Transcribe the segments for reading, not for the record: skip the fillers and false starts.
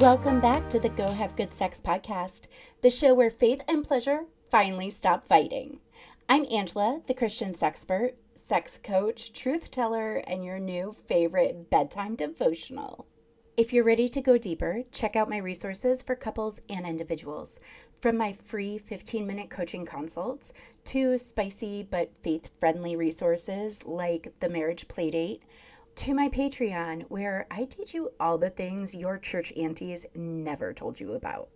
Welcome back to the Go Have Good Sex podcast, the show where faith and pleasure finally stop fighting. I'm Angela, the Christian sexpert, sex coach, truth teller, and your new favorite bedtime devotional. If you're ready to go deeper, check out my resources for couples and individuals, from my free 15-minute coaching consults to spicy but faith-friendly resources like the Marriage Playdate, to my Patreon, where I teach you all the things your church aunties never told you about.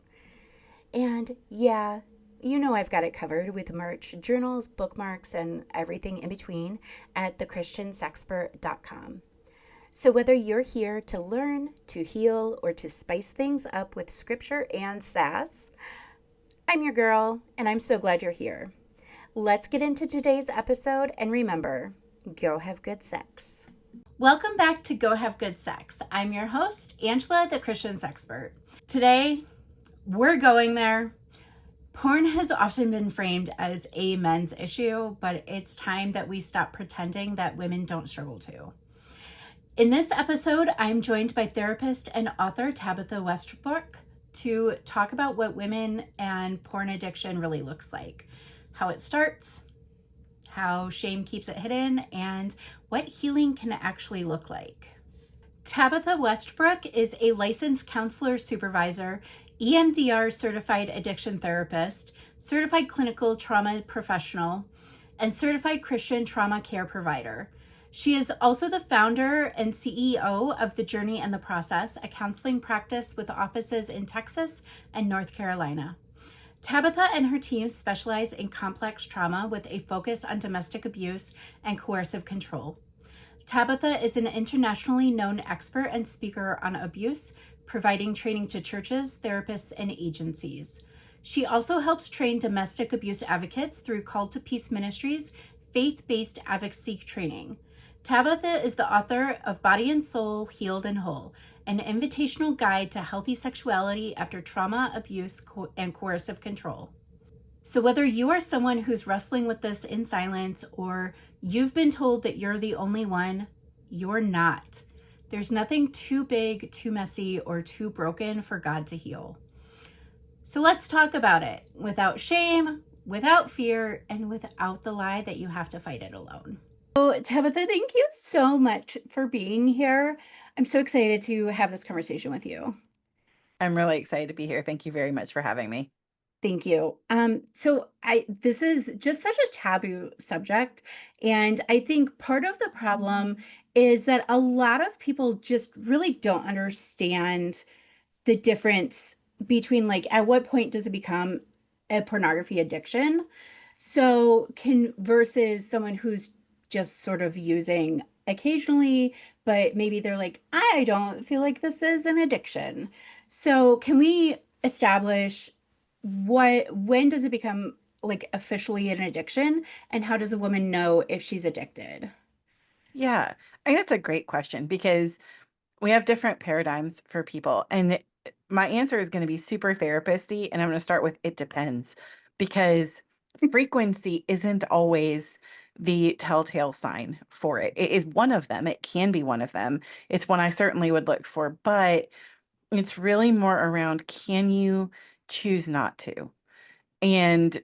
And yeah, you know I've got it covered with merch, journals, bookmarks, and everything in between at thechristiansexpert.com. So whether you're here to learn, to heal, or to spice things up with scripture and sass, I'm your girl, and I'm so glad you're here. Let's get into today's episode, and remember, go have good sex. Welcome back to Go Have Good Sex. I'm your host, Angela, the Christian sexpert. Today, we're going there. Porn has often been framed as a men's issue, but it's time that we stop pretending that women don't struggle too. In this episode, I'm joined by therapist and author Tabitha Westbrook to talk about what women and porn addiction really looks like, how it starts, how shame keeps it hidden, and what healing can actually look like. Tabitha Westbrook is a licensed counselor supervisor, EMDR certified addiction therapist, certified clinical trauma professional, and certified Christian trauma care provider. She is also the founder and CEO of The Journey and the Process, a counseling practice with offices in Texas and North Carolina. Tabitha and her team specialize in complex trauma with a focus on domestic abuse and coercive control. Tabitha is an internationally known expert and speaker on abuse, providing training to churches, therapists, and agencies. She also helps train domestic abuse advocates through Call to Peace Ministries, faith-based advocacy training. Tabitha is the author of Body and Soul, Healed and Whole, an invitational guide to healthy sexuality after trauma, abuse, and coercive control. So whether you are someone who's wrestling with this in silence or you've been told that you're the only one, you're not. There's nothing too big, too messy, or too broken for God to heal. So let's talk about it without shame, without fear, and without the lie that you have to fight it alone. So Tabitha, thank you so much for being here. I'm so excited to have this conversation with you. I'm really excited to be here. Thank you very much for having me. Thank you. This is just such a taboo subject. And I think part of the problem is that a lot of people just really don't understand the difference between, like, at what point does it become a pornography addiction? Versus someone who's just sort of using occasionally, but maybe they're like, I don't feel like this is an addiction. So can we establish when does it become, like, officially an addiction, and how does a woman know if she's addicted? Yeah, I think that's a great question because we have different paradigms for people. And my answer is going to be super therapist-y, and I'm going to start with it depends because frequency isn't always the telltale sign for it. It is one of them. It can be one of them. It's one I certainly would look for, but it's really more around, can you choose not to? And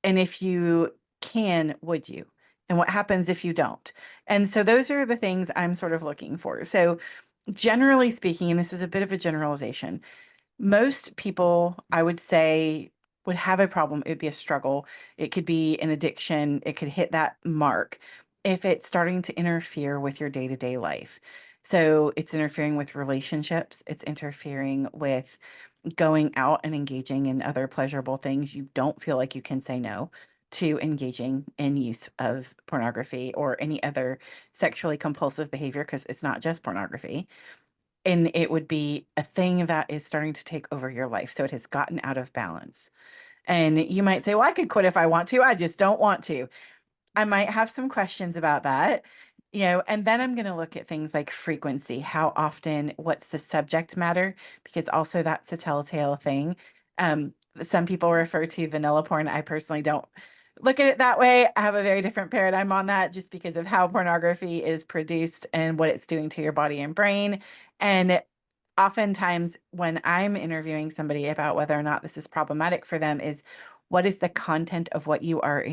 if you can, would you? And what happens if you don't? And so those are the things I'm sort of looking for. So generally speaking, and this is a bit of a generalization, most people, I would say, would have a problem. It would be a struggle. It could be an addiction. It could hit that mark if it's starting to interfere with your day-to-day life. So it's interfering with relationships. It's interfering with going out and engaging in other pleasurable things. You don't feel like you can say no to engaging in use of pornography or any other sexually compulsive behavior, because it's not just pornography. And it would be a thing that is starting to take over your life. So it has gotten out of balance. And you might say, well, I could quit if I want to. I just don't want to. I might have some questions about that, and then I'm going to look at things like frequency, how often, what's the subject matter, because also that's a telltale thing. Some people refer to vanilla porn. I personally don't look at it that way. I have a very different paradigm on that just because of how pornography is produced and what it's doing to your body and brain. And oftentimes when I'm interviewing somebody about whether or not this is problematic for them is what is the content of what you are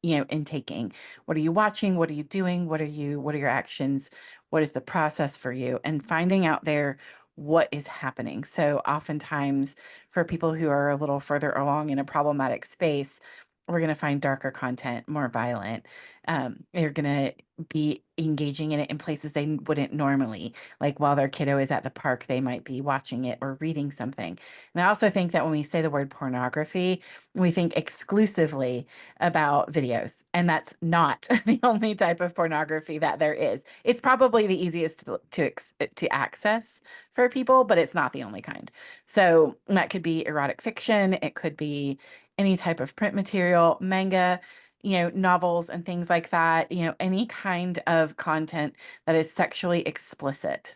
intaking? What are you watching? What are you doing? What are your actions? What is the process for you? And finding out there what is happening. So oftentimes for people who are a little further along in a problematic space, we're going to find darker content, more violent. They're going to be engaging in it in places they wouldn't normally. Like while their kiddo is at the park, they might be watching it or reading something. And I also think that when we say the word pornography, we think exclusively about videos. And that's not the only type of pornography that there is. It's probably the easiest to access for people, but it's not the only kind. So that could be erotic fiction. It could be any type of print material, manga, novels and things like that, any kind of content that is sexually explicit.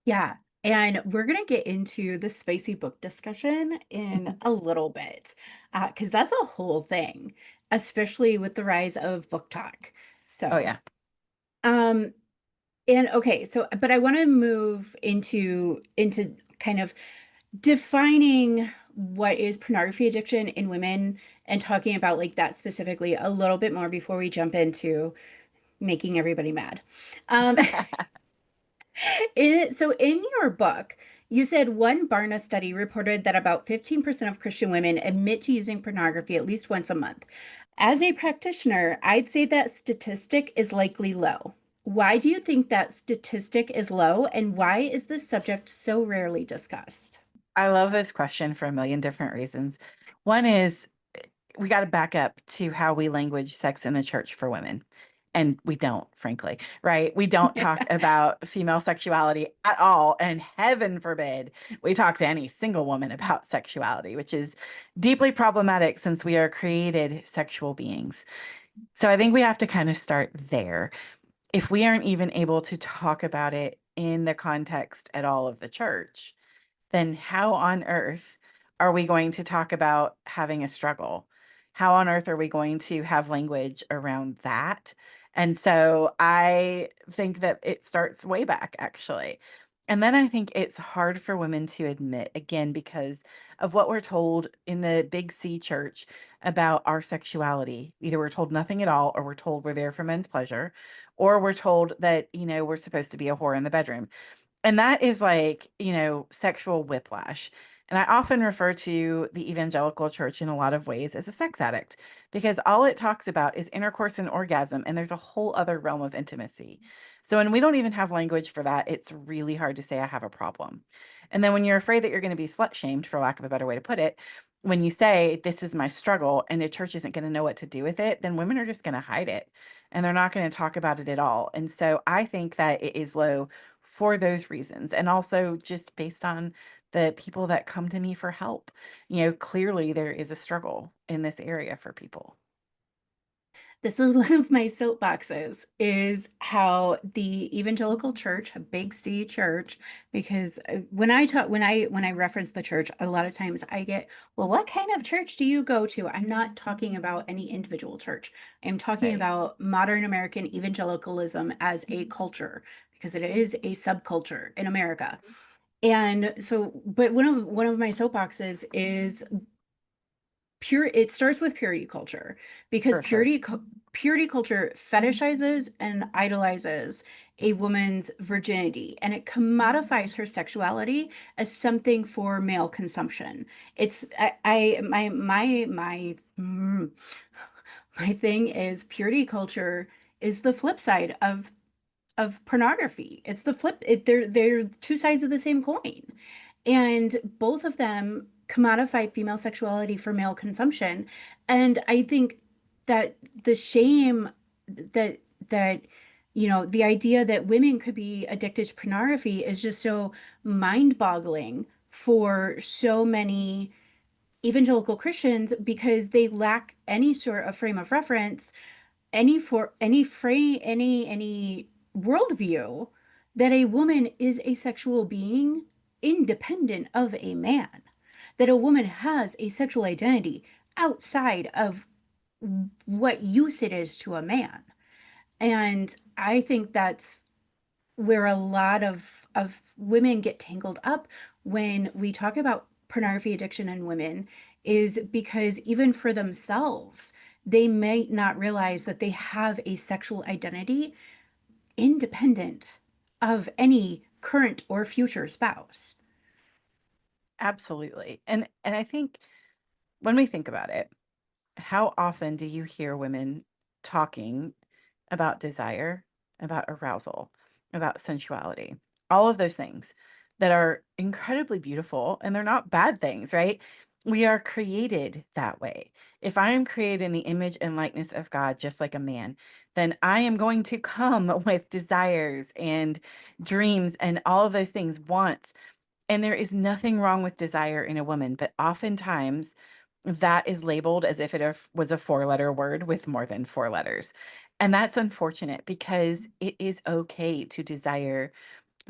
Yeah. And we're going to get into the spicy book discussion in a little bit, because that's a whole thing, especially with the rise of book talk. Oh, So, yeah. um, and okay, so, but I want to move into kind of defining what is pornography addiction in women and talking about like that specifically a little bit more before we jump into making everybody mad. Um, so in your book, you said one Barna study reported that about 15% of Christian women admit to using pornography at least once a month. As a practitioner, I'd say that statistic is likely low. Why do you think that statistic is low, and why is this subject so rarely discussed? I love this question for a million different reasons. One is we got to back up to how we language sex in the church for women. And we don't, frankly, right? We don't talk about female sexuality at all. And heaven forbid we talk to any single woman about sexuality, which is deeply problematic since we are created sexual beings. So I think we have to kind of start there. If we aren't even able to talk about it in the context at all of the church, then how on earth are we going to talk about having a struggle? How on earth are we going to have language around that? And so I think that it starts way back, actually. And then I think it's hard for women to admit, again, because of what we're told in the big C church about our sexuality. Either we're told nothing at all, or we're told we're there for men's pleasure, or we're told that, we're supposed to be a whore in the bedroom. And that is like, sexual whiplash. And I often refer to the evangelical church in a lot of ways as a sex addict because all it talks about is intercourse and orgasm. And there's a whole other realm of intimacy. So when we don't even have language for that, it's really hard to say I have a problem. And then when you're afraid that you're going to be slut shamed, for lack of a better way to put it, when you say this is my struggle and the church isn't going to know what to do with it, then women are just going to hide it and they're not going to talk about it at all. And so I think that it is low for those reasons. And also just based on the people that come to me for help. Clearly there is a struggle in this area for people. This is one of my soapboxes is how the evangelical church, a big C church, because when I reference the church, a lot of times I get, well, what kind of church do you go to? I'm not talking about any individual church. I'm talking Right. about modern American evangelicalism as a culture, because it is a subculture in America. And so, but one of my soapboxes is it starts with purity culture because For sure. purity culture fetishizes and idolizes a woman's virginity, and it commodifies her sexuality as something for male consumption. It's I my thing is purity culture is the flip side of pornography. It's the flip. They're two sides of the same coin. And both of them commodify female sexuality for male consumption. And I think that the shame that that the idea that women could be addicted to pornography is just so mind-boggling for so many evangelical Christians because they lack any sort of frame of reference, any worldview that a woman is a sexual being independent of a man, that a woman has a sexual identity outside of what use it is to a man. And I think that's where a lot of of women get tangled up when we talk about pornography addiction in women is because even for themselves, they may not realize that they have a sexual identity independent of any current or future spouse. Absolutely. And I think when we think about it, how often do you hear women talking about desire, about arousal, about sensuality, all of those things that are incredibly beautiful and they're not bad things, right? We are created that way. If I am created in the image and likeness of God, just like a man, then I am going to come with desires and dreams and all of those things, wants. And there is nothing wrong with desire in a woman, but oftentimes that is labeled as if it was a four-letter word with more than four letters. And that's unfortunate because it is okay to desire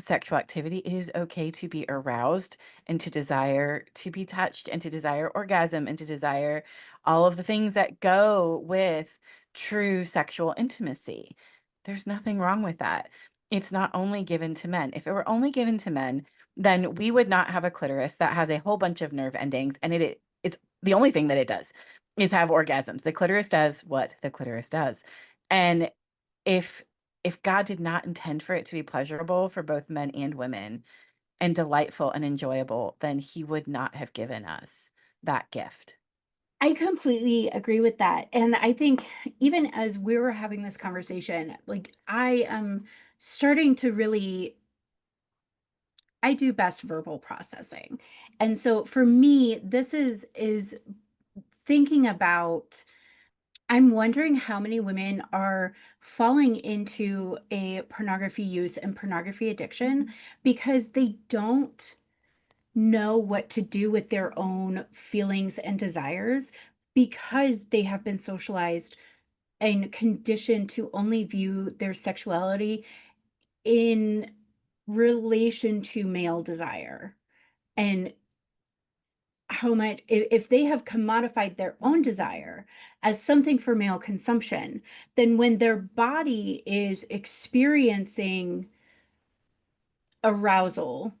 sexual activity. It is okay to be aroused and to desire to be touched and to desire orgasm and to desire all of the things that go with true sexual intimacy. There's nothing wrong with that. It's not only given to men. If it were only given to men, then we would not have a clitoris that has a whole bunch of nerve endings and it's the only thing that it does is have orgasms. The clitoris does what the clitoris does. And if if God did not intend for it to be pleasurable for both men and women and delightful and enjoyable, then he would not have given us that gift. I completely agree with that. And I think even as we were having this conversation, like I am starting to really, I do best verbal processing. And so for me, this is thinking about, I'm wondering how many women are falling into a pornography use and pornography addiction because they don't know what to do with their own feelings and desires because they have been socialized and conditioned to only view their sexuality in relation to male desire. And how much, if they have commodified their own desire as something for male consumption, then when their body is experiencing arousal,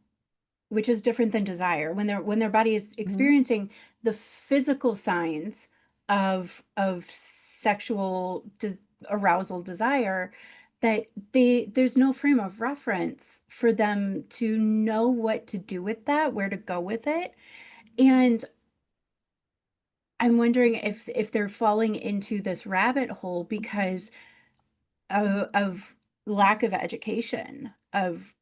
which is different than desire, when their body is Mhm. experiencing the physical signs of sexual arousal desire, that there's no frame of reference for them to know what to do with that, where to go with it. And I'm wondering if they're falling into this rabbit hole because of lack of education, of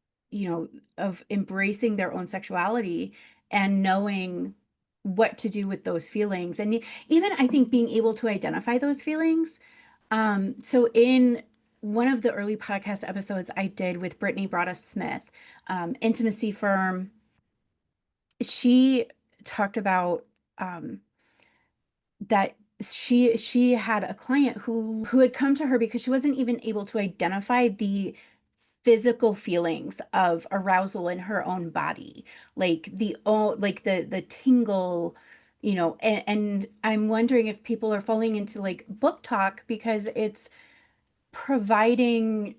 of embracing their own sexuality and knowing what to do with those feelings, and even I think being able to identify those feelings. So in one of the early podcast episodes I did with Brittany Broddaus-Smith, intimacy firm, she talked about um, that she had a client who had come to her because she wasn't even able to identify the physical feelings of arousal in her own body, like the tingle, and I'm wondering if people are falling into like book talk because it's providing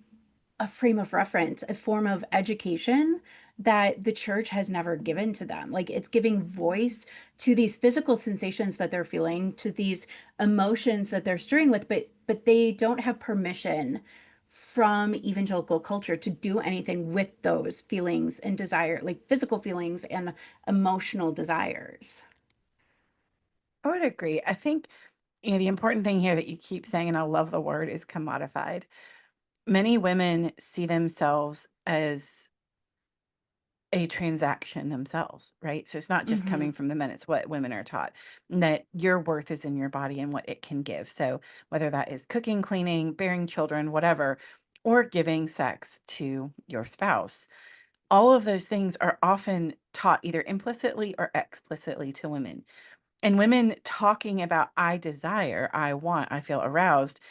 a frame of reference, a form of education that the church has never given to them. Like it's giving voice to these physical sensations that they're feeling, to these emotions that they're stirring with, but they don't have permission from evangelical culture to do anything with those feelings and desire, like physical feelings and emotional desires. I would agree. I think, the important thing here that you keep saying, and I love the word, is commodified. Many women see themselves as a transaction themselves, right? So it's not just Mm-hmm. coming from the men, it's what women are taught, that your worth is in your body and what it can give. So whether that is cooking, cleaning, bearing children, whatever, or giving sex to your spouse, all of those things are often taught either implicitly or explicitly to women. And women talking about, I desire, I want, I feel aroused,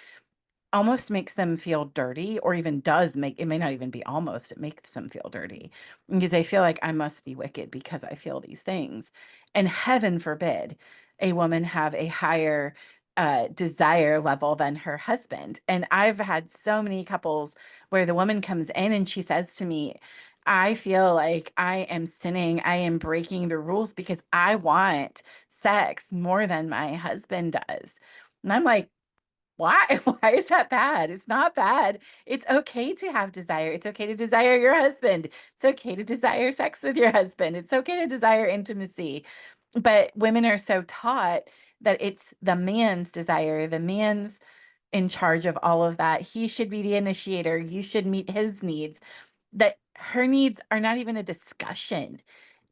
almost makes them feel dirty, or even does make it, may not even be almost, it makes them feel dirty because they feel like I must be wicked because I feel these things. And heaven forbid a woman have a higher desire level than her husband. And I've had so many couples where the woman comes in and she says to me, I feel like I am sinning. I am breaking the rules because I want sex more than my husband does. And I'm like, why? Why is that bad? It's not bad. It's okay to have desire. It's okay to desire your husband. It's okay to desire sex with your husband. It's okay to desire intimacy. But women are so taught that it's the man's desire, the man's in charge of all of that. He should be the initiator. You should meet his needs, that her needs are not even a discussion.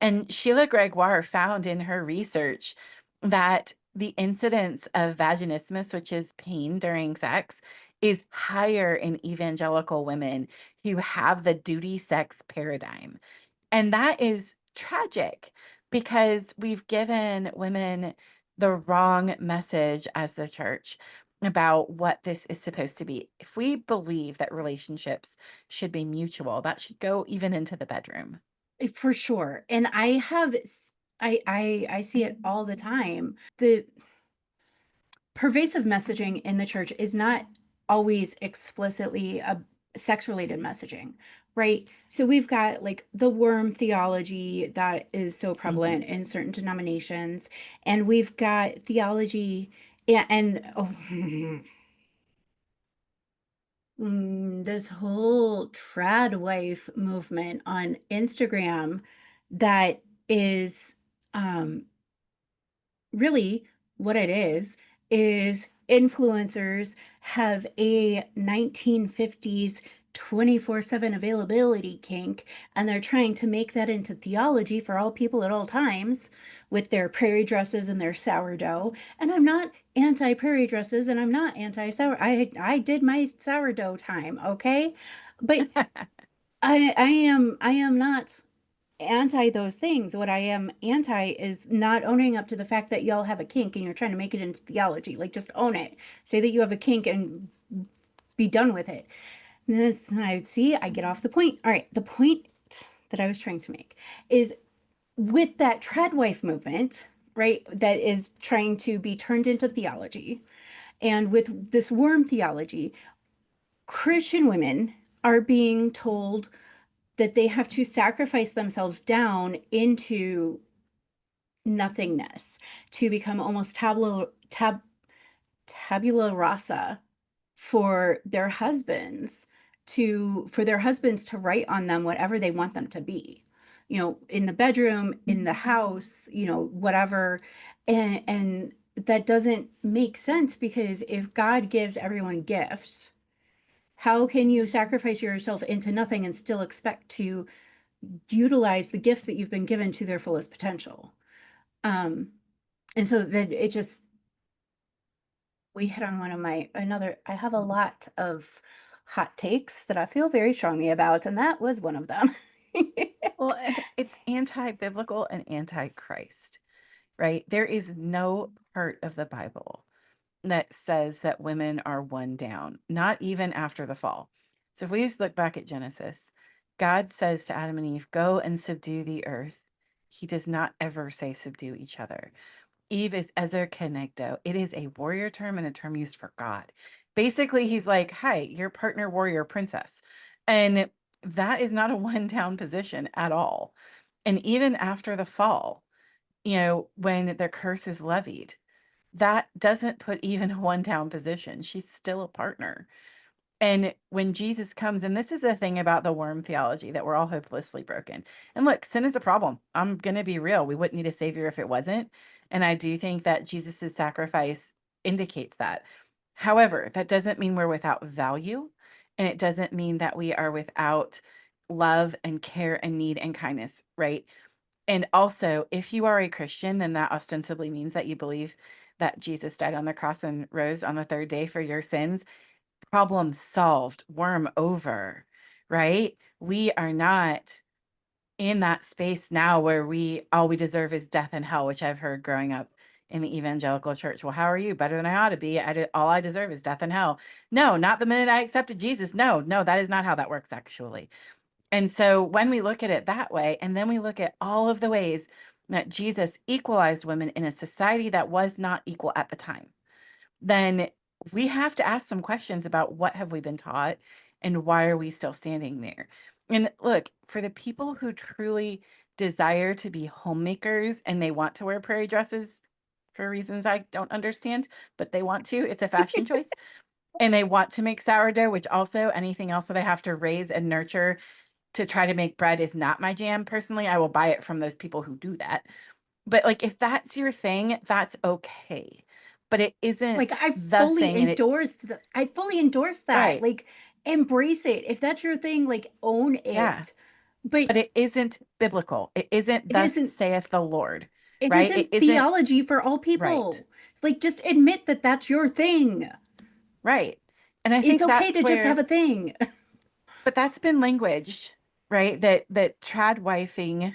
And Sheila Gregoire found in her research that the incidence of vaginismus, which is pain during sex, is higher in evangelical women who have the duty sex paradigm. And that is tragic because we've given women the wrong message as the church about what this is supposed to be. If we believe that relationships should be mutual, that should go even into the bedroom. For sure. And I see it all the time. The pervasive messaging in the church is not always explicitly a sex related messaging, right? So we've got like the worm theology that is so Mhm. prevalent in certain denominations, and we've got theology and oh, this whole trad wife movement on Instagram that is um really what it is influencers have a 1950s 24/7 availability kink, and they're trying to make that into theology for all people at all times with their prairie dresses and their sourdough. And I'm not anti prairie dresses, and I'm not anti sour. I did my sourdough time, okay? But I am not anti those things. What I am anti is not owning up to the fact that y'all have a kink and you're trying to make it into theology. Like, just own it. Say that you have a kink and be done with it. And this, I see, I get off the point. All right, the point that I was trying to make is with that tradwife movement, right, that is trying to be turned into theology, and with this worm theology, Christian women are being told that they have to sacrifice themselves down into nothingness to become almost tabula rasa for their husbands, to write on them whatever they want them to be, in the bedroom, in the house, whatever. And that doesn't make sense, because if God gives everyone gifts, how can you sacrifice yourself into nothing and still expect to utilize the gifts that you've been given to their fullest potential? And so that it just, we hit on one of my another I have a lot of hot takes that I feel very strongly about, and that was one of them. Well, and it's anti-biblical and anti-Christ, right? There is no part of the Bible that says that women are one down, not even after the fall. So if we just look back at Genesis, God says to Adam and Eve, go and subdue the earth. He does not ever say subdue each other. Eve is Ezer Kenegdo. It is a warrior term and a term used for God. Basically, he's like, hi, your partner, warrior, princess. And that is not a one down position at all. And even after the fall, when the curse is levied, that doesn't put even a one down position. She's still a partner. And when Jesus comes, and this is a thing about the worm theology, that we're all hopelessly broken. And look, sin is a problem. I'm going to be real. We wouldn't need a savior if it wasn't. And I do think that Jesus's sacrifice indicates that. However, that doesn't mean we're without value. And it doesn't mean that we are without love and care and need and kindness, right? And also, if you are a Christian, then that ostensibly means that you believe that Jesus died on the cross and rose on the third day for your sins. Problem solved, worm over, right? We are not in that space now where all we deserve is death and hell, which I've heard growing up in the evangelical church. Well, how are you? Better than I ought to be. All I deserve is death and hell. No, not the minute I accepted Jesus. No, no, that is not how that works, actually. And so when we look at it that way, and then we look at all of the ways that Jesus equalized women in a society that was not equal at the time, then we have to ask some questions about what have we been taught and why are we still standing there? And look, for the people who truly desire to be homemakers and they want to wear prairie dresses for reasons I don't understand, but they want to, it's a fashion choice. And they want to make sourdough, which also anything else that I have to raise and nurture to try to make bread is not my jam. Personally, I will buy it from those people who do that. But like if that's your thing, that's okay. But it Like isn't the thing. And it, I fully endorse that. right. Like embrace it. If that's your thing, like own Yeah. it. But But it isn't biblical. It isn't it thus isn't saith the Lord, it right? It isn't isn't theology for all right. people. Like just admit that that's your thing. Right. And I It's think okay that's to just have where, a thing. but that's been language, right? That tradwifing,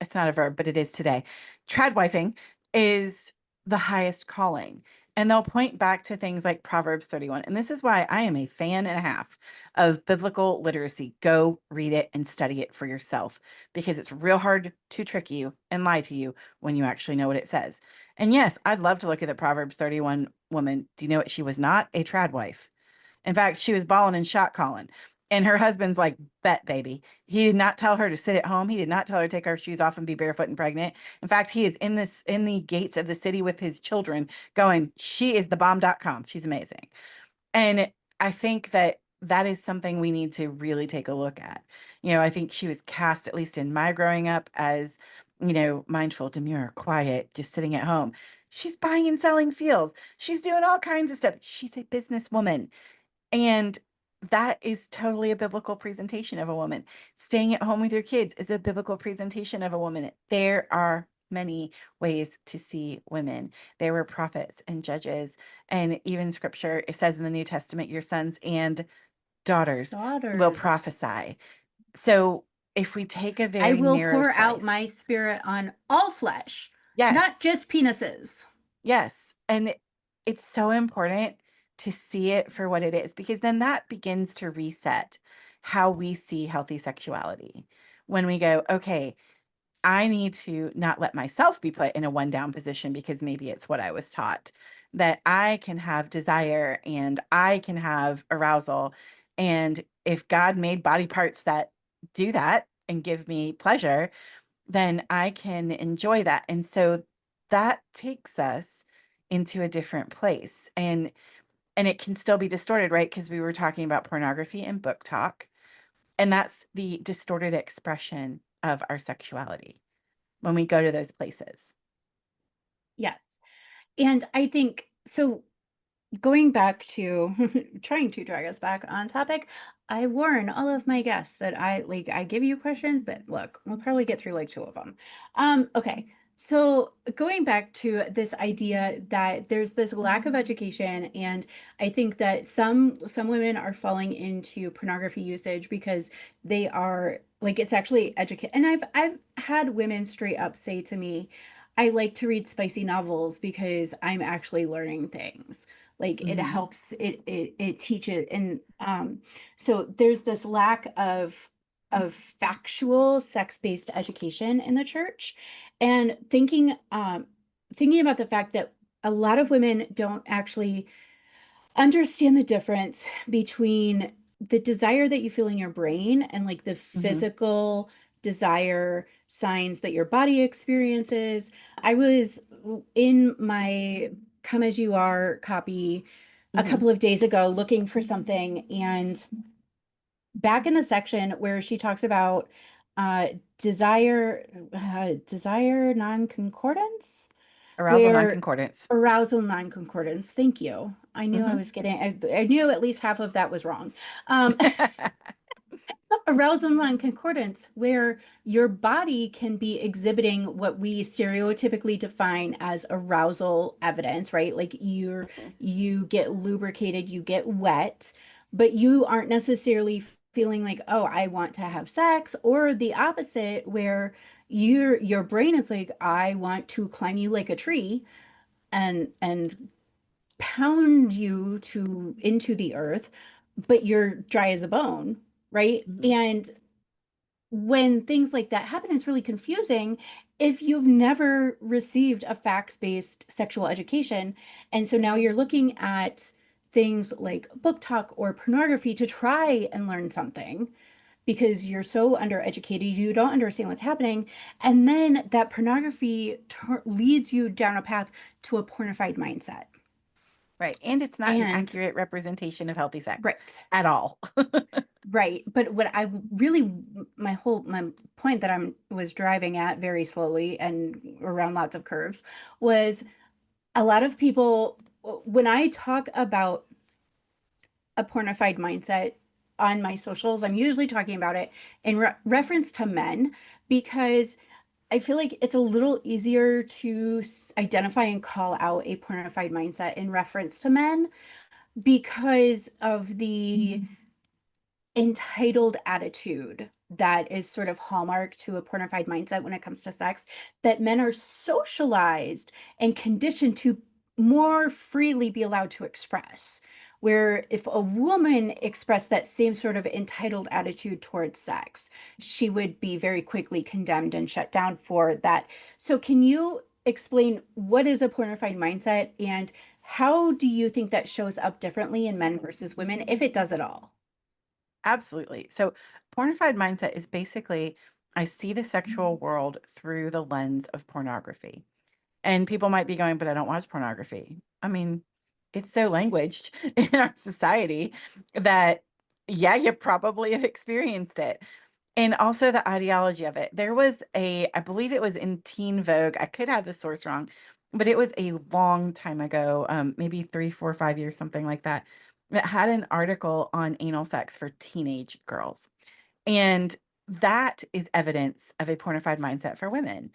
it's not a verb, but it is today. Tradwifing is the highest calling. And they'll point back to things like Proverbs 31. And this is why I am a fan and a half of biblical literacy. Go read it and study it for yourself because it's real hard to trick you and lie to you when you actually know what it says. And yes, I'd love to look at the Proverbs 31 woman. Do you know what? She was not a tradwife. In fact, she was balling and shot calling. And her husband's like, bet, baby. He did not tell her to sit at home. He did not tell her to take her shoes off and be barefoot and pregnant. In fact, he is in the gates of the city with his children going, she is the bomb.com. She's amazing. And I think that that is something we need to really take a look at. I think she was cast, at least in my growing up, as, mindful, demure, quiet, just sitting at home. She's buying and selling fields. She's doing all kinds of stuff. She's a businesswoman. And that is totally a biblical presentation of a woman. Staying at home with your kids is a biblical presentation of a woman. There are many ways to see women. There were prophets and judges, and even scripture, it says in the New Testament, your sons and daughters will Daughters. prophesy. So if we take a I very will narrow pour out slice, my spirit on all flesh, not yes, just penises. yes. And it's so important to see it for what it is, because then that begins to reset how we see healthy sexuality. When we go, okay, I need to not let myself be put in a one down position because maybe it's what I was taught, that I can have desire and I can have arousal. And if God made body parts that do that and give me pleasure, then I can enjoy that. And so that takes us into a different place. And it can still be distorted, right? Because we were talking about pornography and book talk, and that's the distorted expression of our sexuality when we go to those places. Yes. And I think so. Going back to trying to drag us back on topic, I warn all of my guests that I give you questions, but look, we'll probably get through like two of them. Okay. So going back to this idea that there's this lack of education, and I think that some women are falling into pornography usage because they are like it's actually educate. And I've had women straight up say to me, I like to read spicy novels because I'm actually learning things. Like it Hmm. helps, it teaches. And so there's this lack of factual sex-based education in the church. And thinking about the fact that a lot of women don't actually understand the difference between the desire that you feel in your brain and like the Hmm. physical desire signs that your body experiences. I was in my Come As You Are copy a Hmm. couple of days ago looking for something, and back in the section where she talks about uh desire non-concordance, Arousal where non-concordance. arousal non-concordance. Thank you. I knew I Hmm. was getting, I knew at least half of that was wrong. Um, arousal non-concordance, where your body can be exhibiting what we stereotypically define as arousal evidence, right? Like you get lubricated, you get wet, but you aren't necessarily feeling like, oh, I want to have sex, or the opposite, where your brain is like, I want to climb you like a tree and pound you to into the earth, but you're dry as a bone, right? Hmm. And when things like that happen, it's really confusing if you've never received a facts-based sexual education. And so now you're looking at things like book talk or pornography to try and learn something, because you're so undereducated, you don't understand what's happening. And then that pornography leads you down a path to a pornified mindset. Right. And it's not an And accurate representation of healthy sex right. at all. Right. But what I really, my point that I was driving at very slowly and around lots of curves was a lot of people, when I talk about a pornified mindset on my socials, I'm usually talking about it in reference to men because I feel like it's a little easier to identify and call out a pornified mindset in reference to men because of the entitled attitude that is sort of hallmark to a pornified mindset when it comes to sex, that men are socialized and conditioned to more freely be allowed to express. Where if a woman expressed that same sort of entitled attitude towards sex, she would be very quickly condemned and shut down for that. So, can you explain what is a pornified mindset and how do you think that shows up differently in men versus women, if it does at all? Absolutely. So, pornified mindset is basically I see the sexual world through the lens of pornography. And people might be going, but I don't watch pornography. I mean, it's so languaged in our society that, yeah, you probably have experienced it. And also the ideology of it. There was I believe it was in Teen Vogue. I could have the source wrong, but it was a long time ago, maybe 3, 4, 5 years, something like that, that had an article on anal sex for teenage girls. And that is evidence of a pornified mindset for women.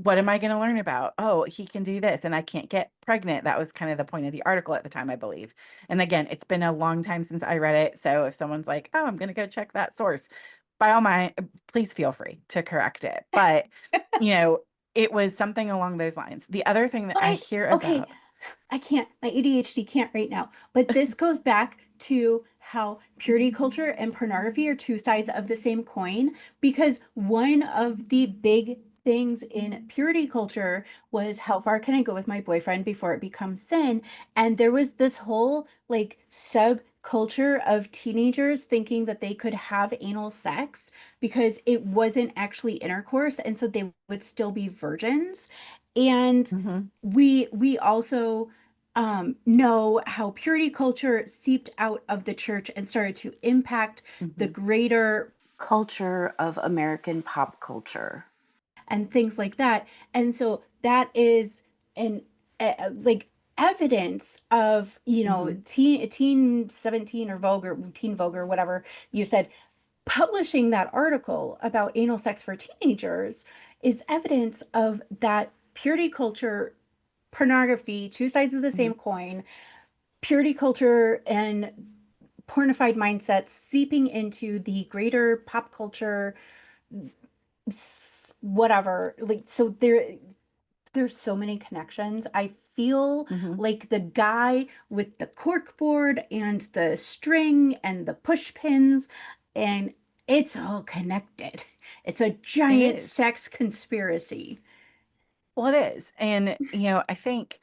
What am I going to learn about? Oh, he can do this and I can't get pregnant. That was kind of the point of the article at the time, I believe. And again, it's been a long time since I read it. So if someone's like, oh, I'm going to go check that source, by all my, please feel free to correct it. But, you know, it was something along those lines. The other thing that I But hear okay, about, I can't. My ADHD can't right now. But this goes back to how purity culture and pornography are two sides of the same coin because one of the big things in purity culture was how far can I go with my boyfriend before it becomes sin? And there was this whole like subculture of teenagers thinking that they could have anal sex because it wasn't actually intercourse and so they would still be virgins. And Mhm, we also know how purity culture seeped out of the church and started to impact the mhm, greater culture of American pop culture and things like that. And so that is an like evidence of, mhm, teen 17 or Vogue or teen Vogue or whatever you said, publishing that article about anal sex for teenagers is evidence of that purity culture, pornography, two sides of the mhm, same coin, purity culture and pornified mindsets seeping into the greater pop culture, whatever. Like, so there's so many connections. I feel mhm. like the guy with the cork board and the string and the push pins, and it's all connected. It's a It giant is. sex conspiracy. Well, it is. And, I think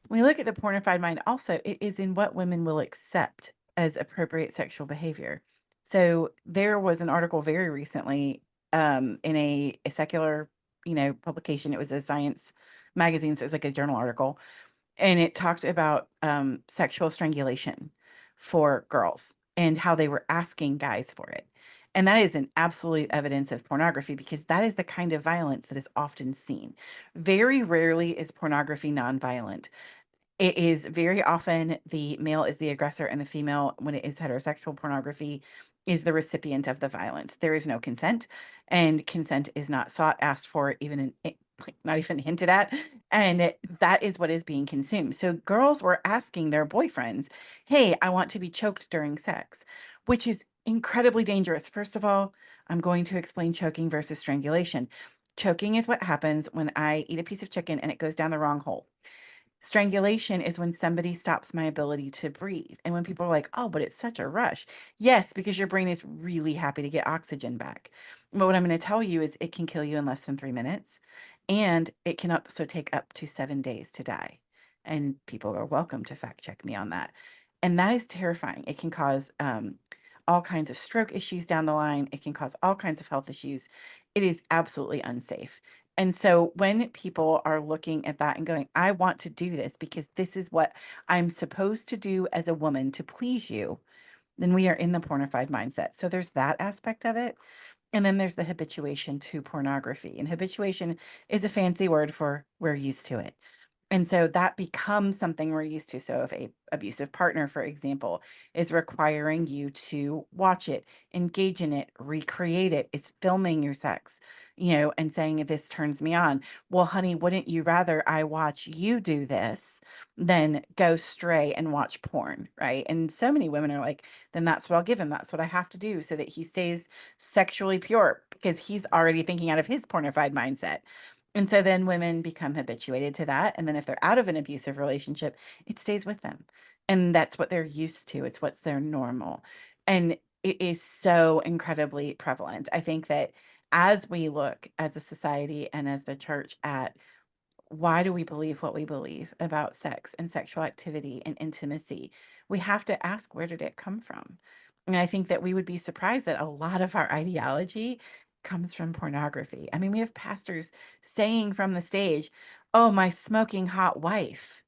when we look at the pornified mind, also, it is in what women will accept as appropriate sexual behavior. So there was an article very recently in a secular, publication. It was a science magazine, so it was like a journal article, and it talked about sexual strangulation for girls and how they were asking guys for it. And that is an absolute evidence of pornography because that is the kind of violence that is often seen. Very rarely is pornography nonviolent. It is very often the male is the aggressor and the female, when it is heterosexual pornography, is the recipient of the violence. There is no consent, and consent is not sought, asked for, even like, not even hinted at. And that is what is being consumed. So girls were asking their boyfriends, hey, I want to be choked during sex, which is incredibly dangerous. First of all, I'm going to explain choking versus strangulation. Choking is what happens when I eat a piece of chicken and it goes down the wrong hole. Strangulation is when somebody stops my ability to breathe. And when people are like, oh, but it's such a rush. Yes, because your brain is really happy to get oxygen back. But what I'm going to tell you is it can kill you in less than 3 minutes. And it can also take up to 7 days to die. And people are welcome to fact check me on that. And that is terrifying. It can cause all kinds of stroke issues down the line. It can cause all kinds of health issues. It is absolutely unsafe. And so when people are looking at that and going, I want to do this because this is what I'm supposed to do as a woman to please you, then we are in the pornified mindset. So there's that aspect of it. And then there's the habituation to pornography. And habituation is a fancy word for we're used to it. And so that becomes something we're used to. So if a abusive partner, for example, is requiring you to watch it, engage in it, recreate it, is filming your sex, and saying this turns me on. Well, honey, wouldn't you rather I watch you do this than go stray and watch porn, right? And so many women are like, then that's what I'll give him. That's what I have to do so that he stays sexually pure because he's already thinking out of his pornified mindset. And so then women become habituated to that. And then if they're out of an abusive relationship, it stays with them. And that's what they're used to. It's what's their normal. And it is so incredibly prevalent. I think that as we look as a society and as the church at why do we believe what we believe about sex and sexual activity and intimacy, we have to ask, where did it come from? And I think that we would be surprised that a lot of our ideology comes from pornography. I mean, we have pastors saying from the stage, oh, my smoking hot wife.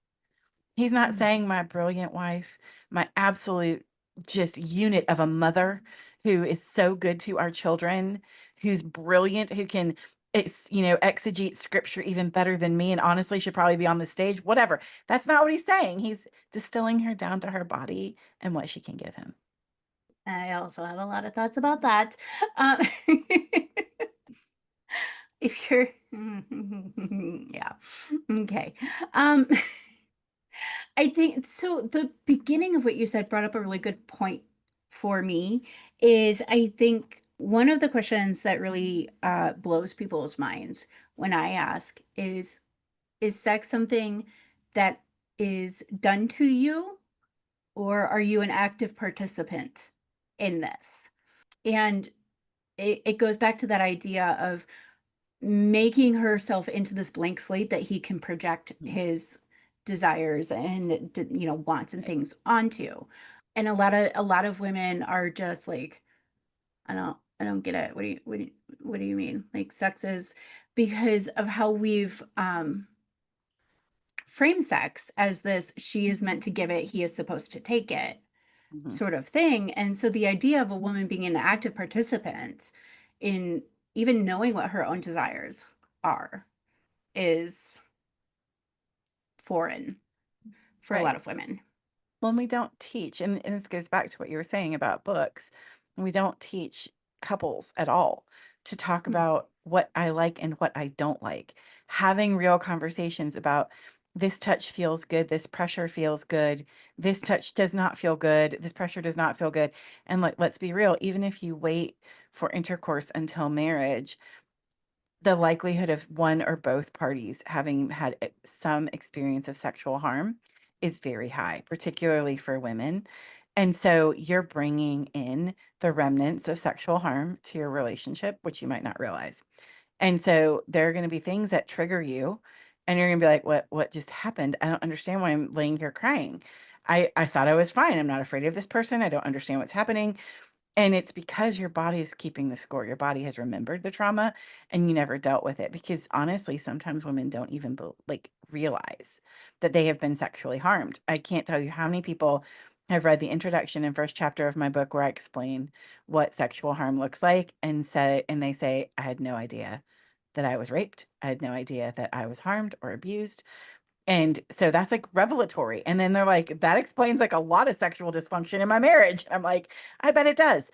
He's not saying my brilliant wife, my absolute just unit of a mother who is so good to our children, who's brilliant, who can exegete scripture even better than me and honestly should probably be on the stage, whatever. That's not what he's saying. He's distilling her down to her body and what she can give him. I also have a lot of thoughts about that. Um, if you're, yeah, okay. Um, I think so. The beginning of what you said brought up a really good point for me. Is I think one of the questions that really blows people's minds when I ask is sex something that is done to you, or are you an active participant in this? And it goes back to that idea of making herself into this blank slate that he can project Mhm. his desires and wants and Right. things onto. And a lot of women are just like, I don't get it. What do you mean? Like, sex is, because of how we've framed sex as this, she is meant to give it, he is supposed to take it Mhm. sort of thing. And so the idea of a woman being an active participant in even knowing what her own desires are is foreign for a lot Right. of women. Well, we don't teach, and this goes back to what you were saying about books. We don't teach couples at all to talk Mm. about what I like and what I don't like. Having real conversations about this touch feels good, this pressure feels good, this touch does not feel good, this pressure does not feel good. And like, let's be real, even if you wait for intercourse until marriage, the likelihood of one or both parties having had some experience of sexual harm is very high, particularly for women. And so you're bringing in the remnants of sexual harm to your relationship, which you might not realize. And so there are going to be things that trigger you, and you're going to be like, what just happened? I don't understand why I'm laying here crying. I thought I was fine. I'm not afraid of this person. I don't understand what's happening. And it's because your body is keeping the score. Your body has remembered the trauma and you never dealt with it. Because honestly, sometimes women don't even realize that they have been sexually harmed. I can't tell you how many people have read the introduction and first chapter of my book where I explain what sexual harm looks like and they say, I had no idea that I was raped. I had no idea that I was harmed or abused. And so that's like revelatory. And then they're like, that explains like a lot of sexual dysfunction in my marriage. I'm like, I bet it does.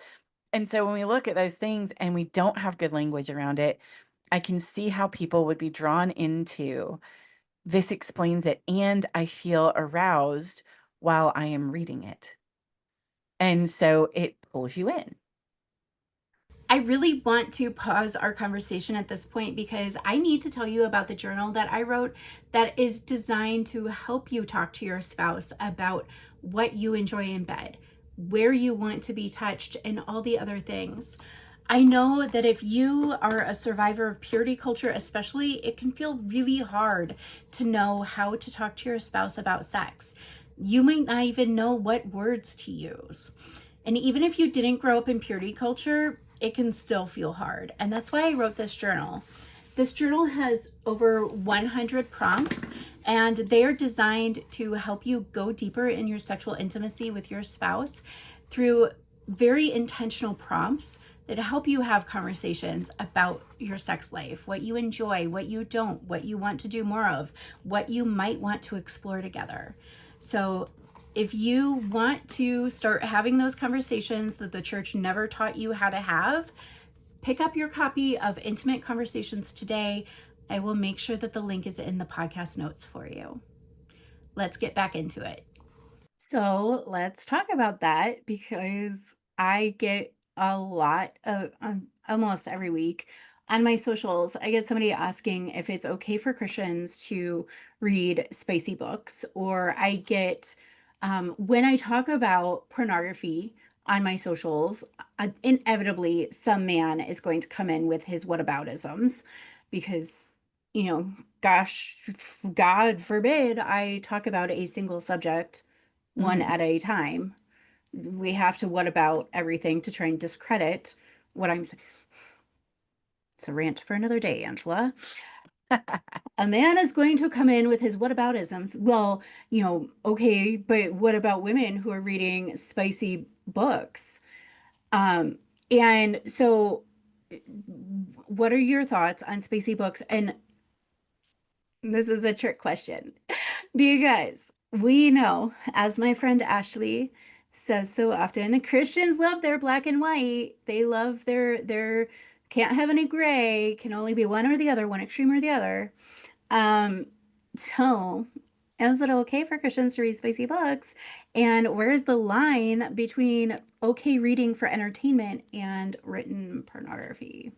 And so when we look at those things and we don't have good language around it, I can see how people would be drawn into this explains it. And I feel aroused while I am reading it. And so it pulls you in. I really want to pause our conversation at this point because I need to tell you about the journal that I wrote that is designed to help you talk to your spouse about what you enjoy in bed, where you want to be touched, and all the other things. I know that if you are a survivor of purity culture, especially, it can feel really hard to know how to talk to your spouse about sex. You might not even know what words to use. And even if you didn't grow up in purity culture, it can still feel hard. And that's why I wrote this journal. This journal has over 100 prompts, and they are designed to help you go deeper in your sexual intimacy with your spouse through very intentional prompts that help you have conversations about your sex life, what you enjoy, what you don't, what you want to do more of, what you might want to explore together. So if you want to start having those conversations that the church never taught you how to have, pick up your copy of Intimate Conversations today. I will make sure that the link is in the podcast notes for you. Let's get back into it. So let's talk about that, because I get a lot of almost every week on my socials. I get somebody asking if it's okay for Christians to read spicy books, or I get when I talk about pornography on my socials, inevitably some man is going to come in with his whataboutisms, because you know, gosh, God forbid I talk about a single subject one Mhm. at a time. We have to what about everything to try and discredit what I'm saying. It's a rant for another day, Angela. A man is going to come in with his whataboutisms. Well, okay, but what about women who are reading spicy books? Um, and so, what are your thoughts on spicy books? And this is a trick question. Because we know, as my friend Ashley says so often, Christians love their black and white. They love their can't have any gray, can only be one or the other, one extreme or the other. Um, so is it okay for Christians to read spicy books? And where's the line between okay reading for entertainment and written pornography?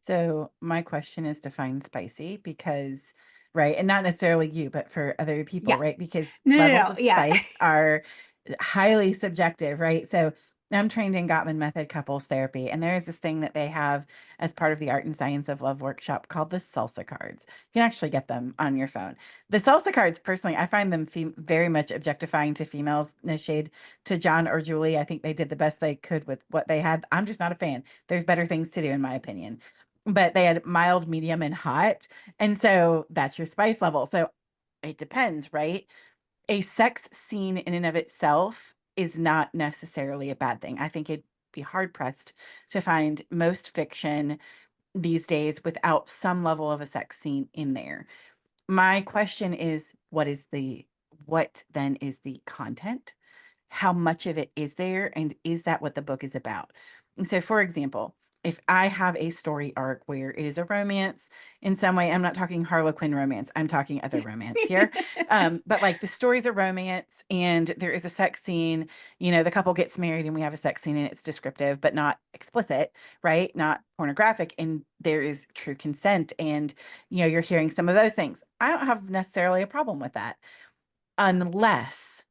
So my question is define spicy because, right, and not necessarily you, but for other people, Yeah. right? Because No, no, levels no. of Yeah. spice are highly subjective, right? So I'm trained in Gottman method couples therapy, and there is this thing that they have as part of the Art and Science of Love workshop called the salsa cards. You can actually get them on your phone. The salsa cards, personally, I find them very much objectifying to females. No shade to John or Julie. I think they did the best they could with what they had. I'm just not a fan. There's better things to do, in my opinion, but they had mild, medium, and hot. And so that's your spice level. So it depends, right? A sex scene in and of itself is not necessarily a bad thing. I think it'd be hard pressed to find most fiction these days without some level of a sex scene in there. My question is, what then is the content? How much of it is there? And is that what the book is about? And so, for example, if I have a story arc where it is a romance in some way, I'm not talking Harlequin romance, I'm talking other romance here. But like the story's a romance and there is a sex scene, the couple gets married and we have a sex scene and it's descriptive, but not explicit, right? Not pornographic. And there is true consent and, you're hearing some of those things. I don't have necessarily a problem with that unless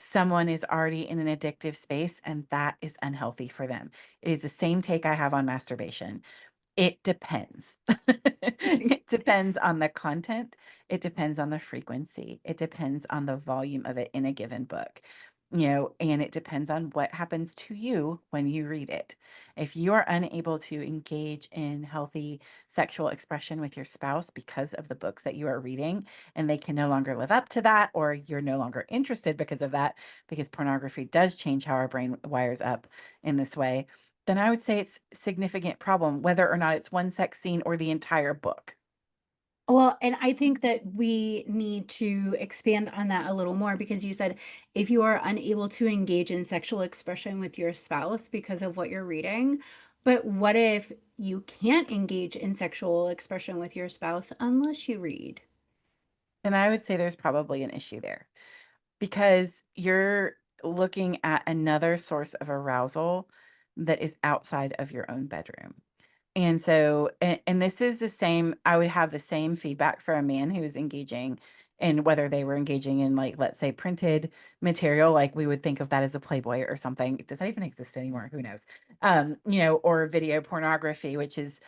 someone is already in an addictive space and that is unhealthy for them. It is the same take I have on masturbation. It depends. It depends on the content. It depends on the frequency. It depends on the volume of it in a given book, and it depends on what happens to you when you read it. If you are unable to engage in healthy sexual expression with your spouse because of the books that you are reading, and they can no longer live up to that, or you're no longer interested because of that, because pornography does change how our brain wires up in this way, then I would say it's a significant problem, whether or not it's one sex scene or the entire book. Well, and I think that we need to expand on that a little more, because you said if you are unable to engage in sexual expression with your spouse because of what you're reading, but what if you can't engage in sexual expression with your spouse unless you read? And I would say there's probably an issue there because you're looking at another source of arousal that is outside of your own bedroom. And so, and this is the same, I would have the same feedback for a man who is engaging in whether they were engaging in, like, let's say printed material, like we would think of that as a Playboy or something. Does that even exist anymore? Who knows? Or video pornography, which is,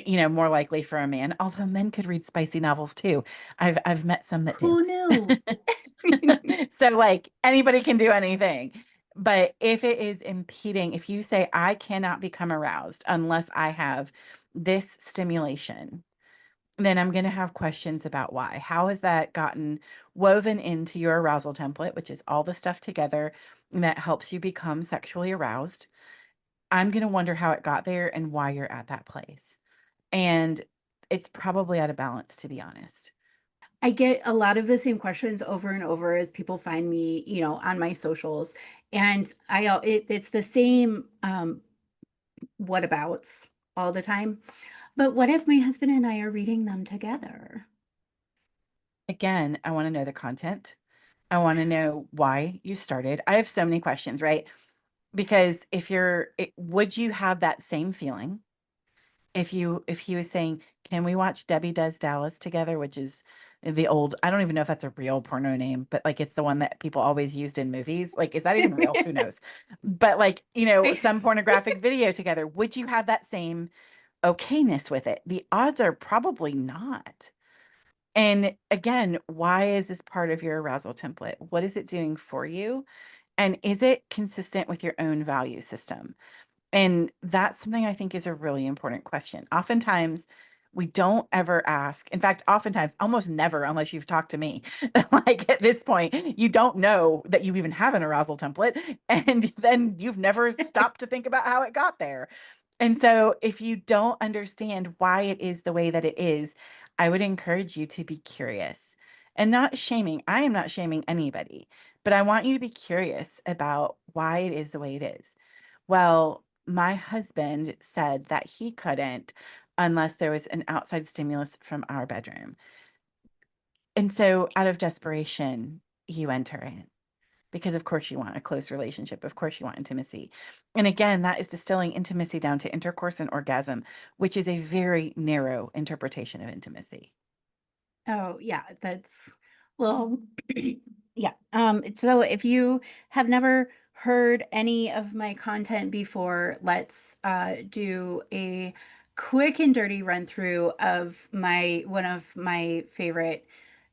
more likely for a man, although men could read spicy novels too. I've met some that do. Who knew? So like anybody can do anything. But if it is impeding, if you say, I cannot become aroused unless I have this stimulation, then I'm going to have questions about why. How has that gotten woven into your arousal template, which is all the stuff together that helps you become sexually aroused? I'm going to wonder how it got there and why you're at that place. And it's probably out of balance, to be honest. I get a lot of the same questions over and over as people find me, on my socials. And it's the same whatabouts all the time. But what if my husband and I are reading them together? Again, I want to know the content. I want to know why you started. I have so many questions, right? Because would you have that same feeling if he was saying, can we watch Debbie Does Dallas together, which is the old, I don't even know if that's a real porno name, but like it's the one that people always used in movies. Like, is that even real? Who knows? But like, some pornographic video together, would you have that same okayness with it? The odds are probably not. And again, why is this part of your arousal template? What is it doing for you? And is it consistent with your own value system? And that's something I think is a really important question. Oftentimes, we don't ever ask. In fact, oftentimes, almost never, unless you've talked to me. Like at this point, you don't know that you even have an arousal template. And then you've never stopped to think about how it got there. And so, if you don't understand why it is the way that it is, I would encourage you to be curious and not shaming. I am not shaming anybody, but I want you to be curious about why it is the way it is. Well, my husband said that he couldn't unless there was an outside stimulus from our bedroom. And so, out of desperation, you enter in because, of course, you want a close relationship. Of course, you want intimacy. And again, that is distilling intimacy down to intercourse and orgasm, which is a very narrow interpretation of intimacy. Oh, yeah, that's well, yeah. So if you have never heard any of my content before, let's do a quick and dirty run through of my one of my favorite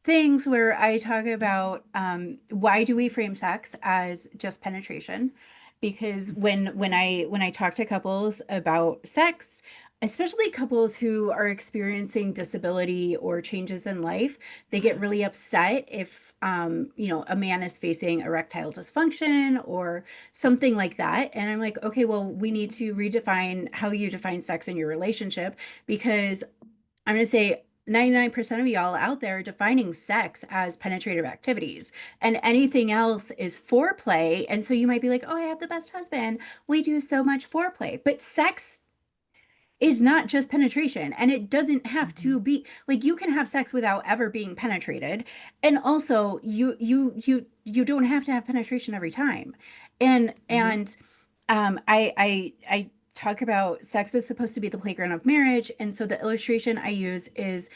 things where I talk about why do we frame sex as just penetration? Because when I talk to couples about sex, especially couples who are experiencing disability or changes in life, they get really upset if a man is facing erectile dysfunction or something like that. And I'm like, okay, well, we need to redefine how you define sex in your relationship, because I'm going to say 99% of y'all out there defining sex as penetrative activities, and anything else is foreplay. And so you might be like, oh, I have the best husband, we do so much foreplay. But sex is not just penetration, and it doesn't have Mhm. to be like, you can have sex without ever being penetrated. And also you don't have to have penetration every time. Mhm. And I talk about sex is supposed to be the playground of marriage. And so the illustration I use is,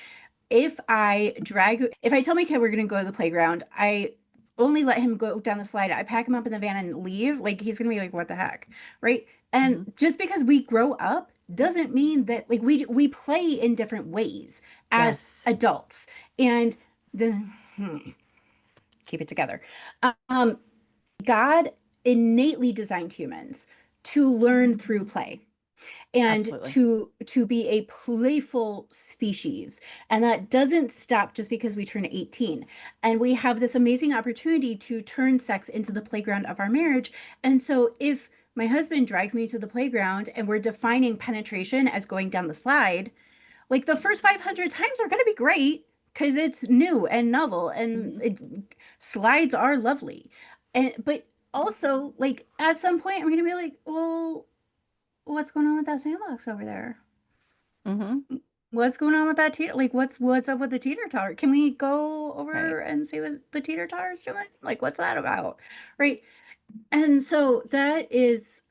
if I tell my kid we're going to go to the playground, I only let him go down the slide. I pack him up in the van and leave. Like, he's going to be like, what the heck? Right. And Mhm. just because we grow up doesn't mean that, like, we play in different ways as Yes. adults. And the keep it together. Um, God innately designed humans to learn through play and Absolutely. to be a playful species. And that doesn't stop just because we turn 18. And we have this amazing opportunity to turn sex into the playground of our marriage. And so if my husband drags me to the playground and we're defining penetration as going down the slide, like, the first 500 times are going to be great because it's new and novel, and Mhm. slides are lovely. And but also, like, at some point I'm going to be like, well, what's going on with that sandbox over there? Mhm. What's going on with that teeter? Like, what's up with the teeter totter? Can we go Right. over and see what the teeter totter is doing? Like, what's that about? Right. And so that is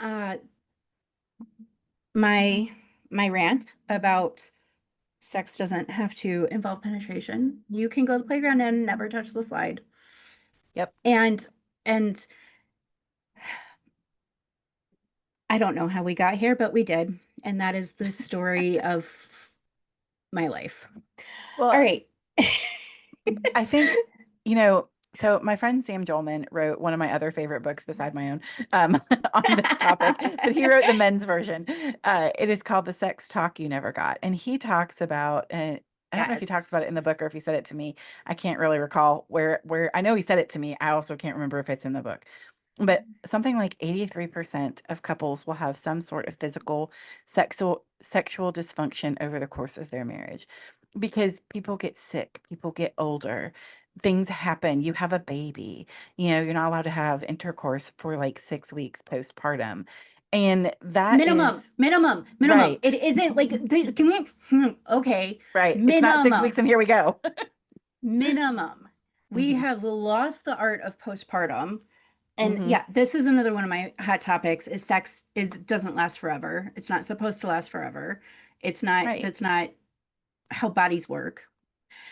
my my rant about sex doesn't have to involve penetration. You can go to the playground and never touch the slide. Yep. And and I don't know how we got here, but we did. And that is the story of my life. All Well, right. I think, you know, So my friend Sam Jolman wrote one of my other favorite books beside my own on this topic, but he wrote the men's version. It is called The Sex Talk You Never Got. And he talks about, I don't know if he talks Yes. about it in the book or if he said it to me. I can't really recall where I know he said it to me. I also can't remember if it's in the book. But something like 83% of couples will have some sort of physical sexual dysfunction over the course of their marriage because people get sick, people get older, things happen, you have a baby, you're not allowed to have intercourse for like 6 weeks postpartum. And that Minimum, is minimum, minimum. right, It isn't like, okay, right. It's not 6 weeks minimum, and here we go. minimum. We Hmm. have lost the art of postpartum. And Hmm. yeah, this is another one of my hot topics is sex is doesn't last forever. It's not supposed to last forever. Right, That's not how bodies work.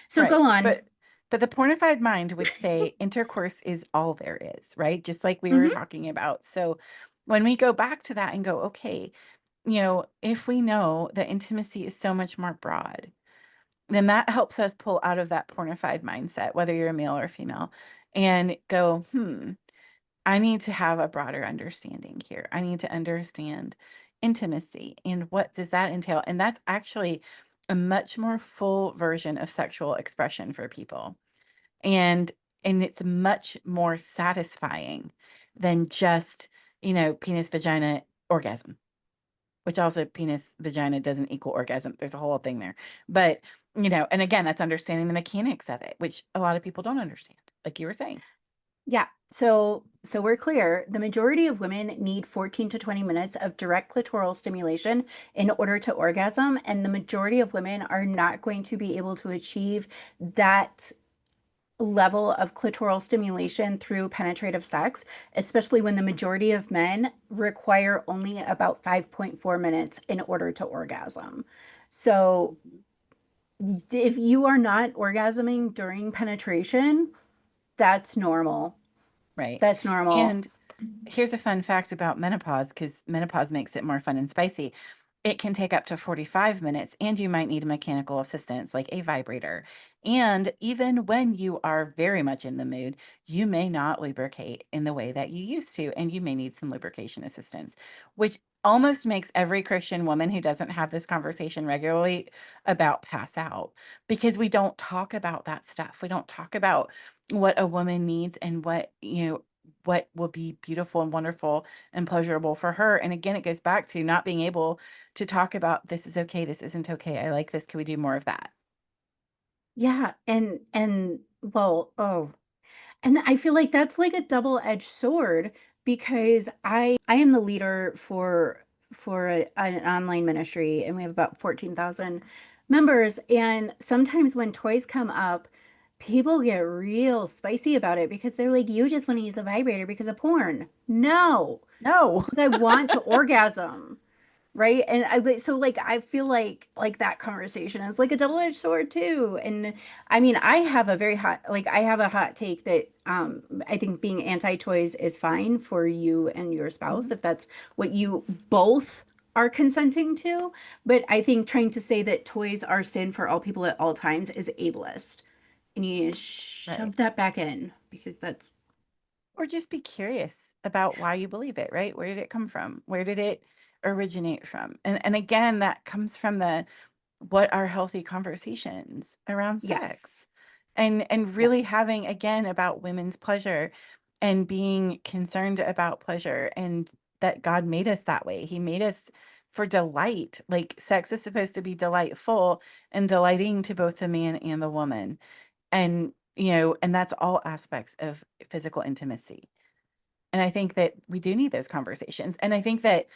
So right. go on. But the pornified mind would say intercourse is all there is, right? Just like we were Hmm. talking about. So when we go back to that and go, okay, if we know that intimacy is so much more broad, then that helps us pull out of that pornified mindset, whether you're a male or female, and go, I need to have a broader understanding here. I need to understand intimacy and what does that entail? And that's actually a much more full version of sexual expression for people. And it's much more satisfying than just, penis vagina orgasm, which also penis vagina doesn't equal orgasm. There's a whole thing there. But, and again, that's understanding the mechanics of it, which a lot of people don't understand, like you were saying. Yeah. So we're clear. The majority of women need 14 to 20 minutes of direct clitoral stimulation in order to orgasm, and the majority of women are not going to be able to achieve that level of clitoral stimulation through penetrative sex, especially when the majority of men require only about 5.4 minutes in order to orgasm. So Mhm. if you are not orgasming during penetration, that's normal. Right. That's normal. And here's a fun fact about menopause, because menopause makes it more fun and spicy. It can take up to 45 minutes, and you might need a mechanical assistance like a vibrator. And even when you are very much in the mood, you may not lubricate in the way that you used to, and you may need some lubrication assistance, which almost makes every Christian woman who doesn't have this conversation regularly about pass out because we don't talk about that stuff. We don't talk about what a woman needs and what will be beautiful and wonderful and pleasurable for her. And again, it goes back to not being able to talk about this is okay, this isn't okay. I like this. Can we do more of that? Yeah, and well, oh, and I feel like that's like a double-edged sword because I am the leader for an online ministry and we have about 14,000 members, and sometimes when toys come up, people get real spicy about it because they're like, you just want to use a vibrator because of porn. No, No. because I want to orgasm. Right. And so like I feel like that conversation is like a double-edged sword too. And I mean, I have a hot take that I think being anti-toys is fine for you and your spouse Mhm. if that's what you both are consenting to. But I think trying to say that toys are sin for all people at all times is ableist. And you need to Right. shove that back in because that's Or just be curious about why you believe it, right? Where did it come from? Where did it originate from? And again, that comes from the what are healthy conversations around yes. sex and Yep. really having again about women's pleasure and being concerned about pleasure and that God made us that way. He made us for delight. Like sex is supposed to be delightful and delighting to both the man and the woman. And and that's all aspects of physical intimacy. And I think that we do need those conversations. And I think that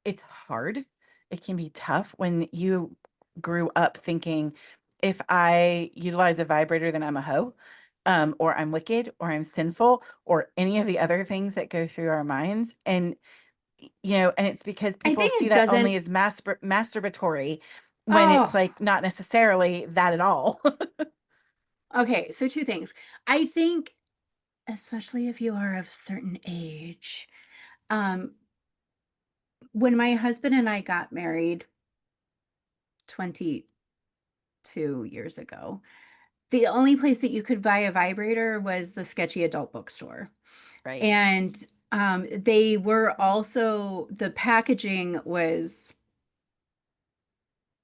it's hard. It can be tough when you grew up thinking, if I utilize a vibrator, then I'm a hoe, or I'm wicked, or I'm sinful, or any of the other things that go through our minds. And, and it's because I people think see it that doesn't. only as masturbatory when it's Oh, like not necessarily that at all. okay. So two things. I think especially if you are of a certain age. Um, when my husband and I got married 22 years ago, the only place that you could buy a vibrator was the sketchy adult bookstore. Right. And they were also, the packaging was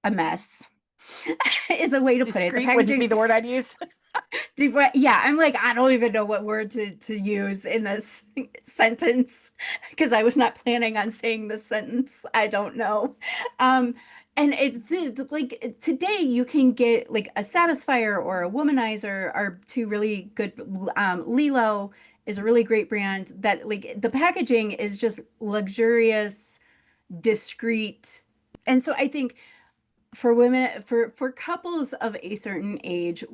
a mess, is a way to put it. The Discreet wouldn't be packaging, the word I'd use. yeah, I'm like, I don't even know what word to use in this sentence because I was not planning on saying this sentence. I don't know. Um, and it's like today you can get like a satisfier or a womanizer are two really good. Lilo is a really great brand that like the packaging is just luxurious, discreet. And so I think for women, for couples of a certain age,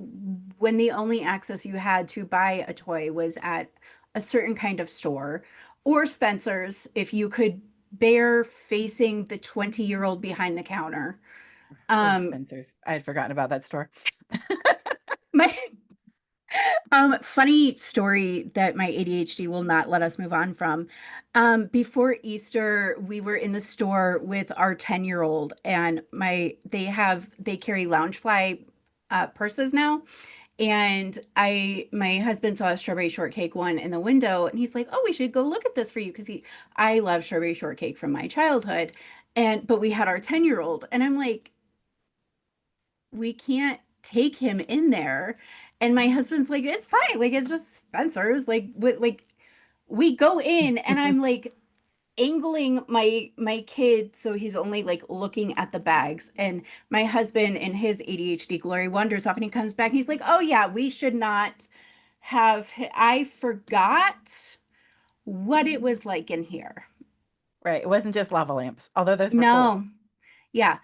when the only access you had to buy a toy was at a certain kind of store or Spencer's, if you could bear facing the 20-year-old behind the counter. Oh, um Spencer's. I had forgotten about that store. my funny story that my ADHD will not let us move on from. Before Easter, we were in the store with our 10-year-old, and they carry Loungefly purses now. And my husband saw a strawberry shortcake one in the window, and he's like, "Oh, we should go look at this for you," because I love strawberry shortcake from my childhood. But we had our 10-year-old, and I'm like, we can't take him in there. And my husband's like, it's fine. Like, it's just Spencer's. Like we go in and I'm like angling my kid so he's only like looking at the bags. And my husband in his ADHD glory wanders off and he comes back and he's like, oh yeah, we should not have, I forgot what it was like in here. Right. It wasn't just lava lamps, although those were cool. No. Yeah.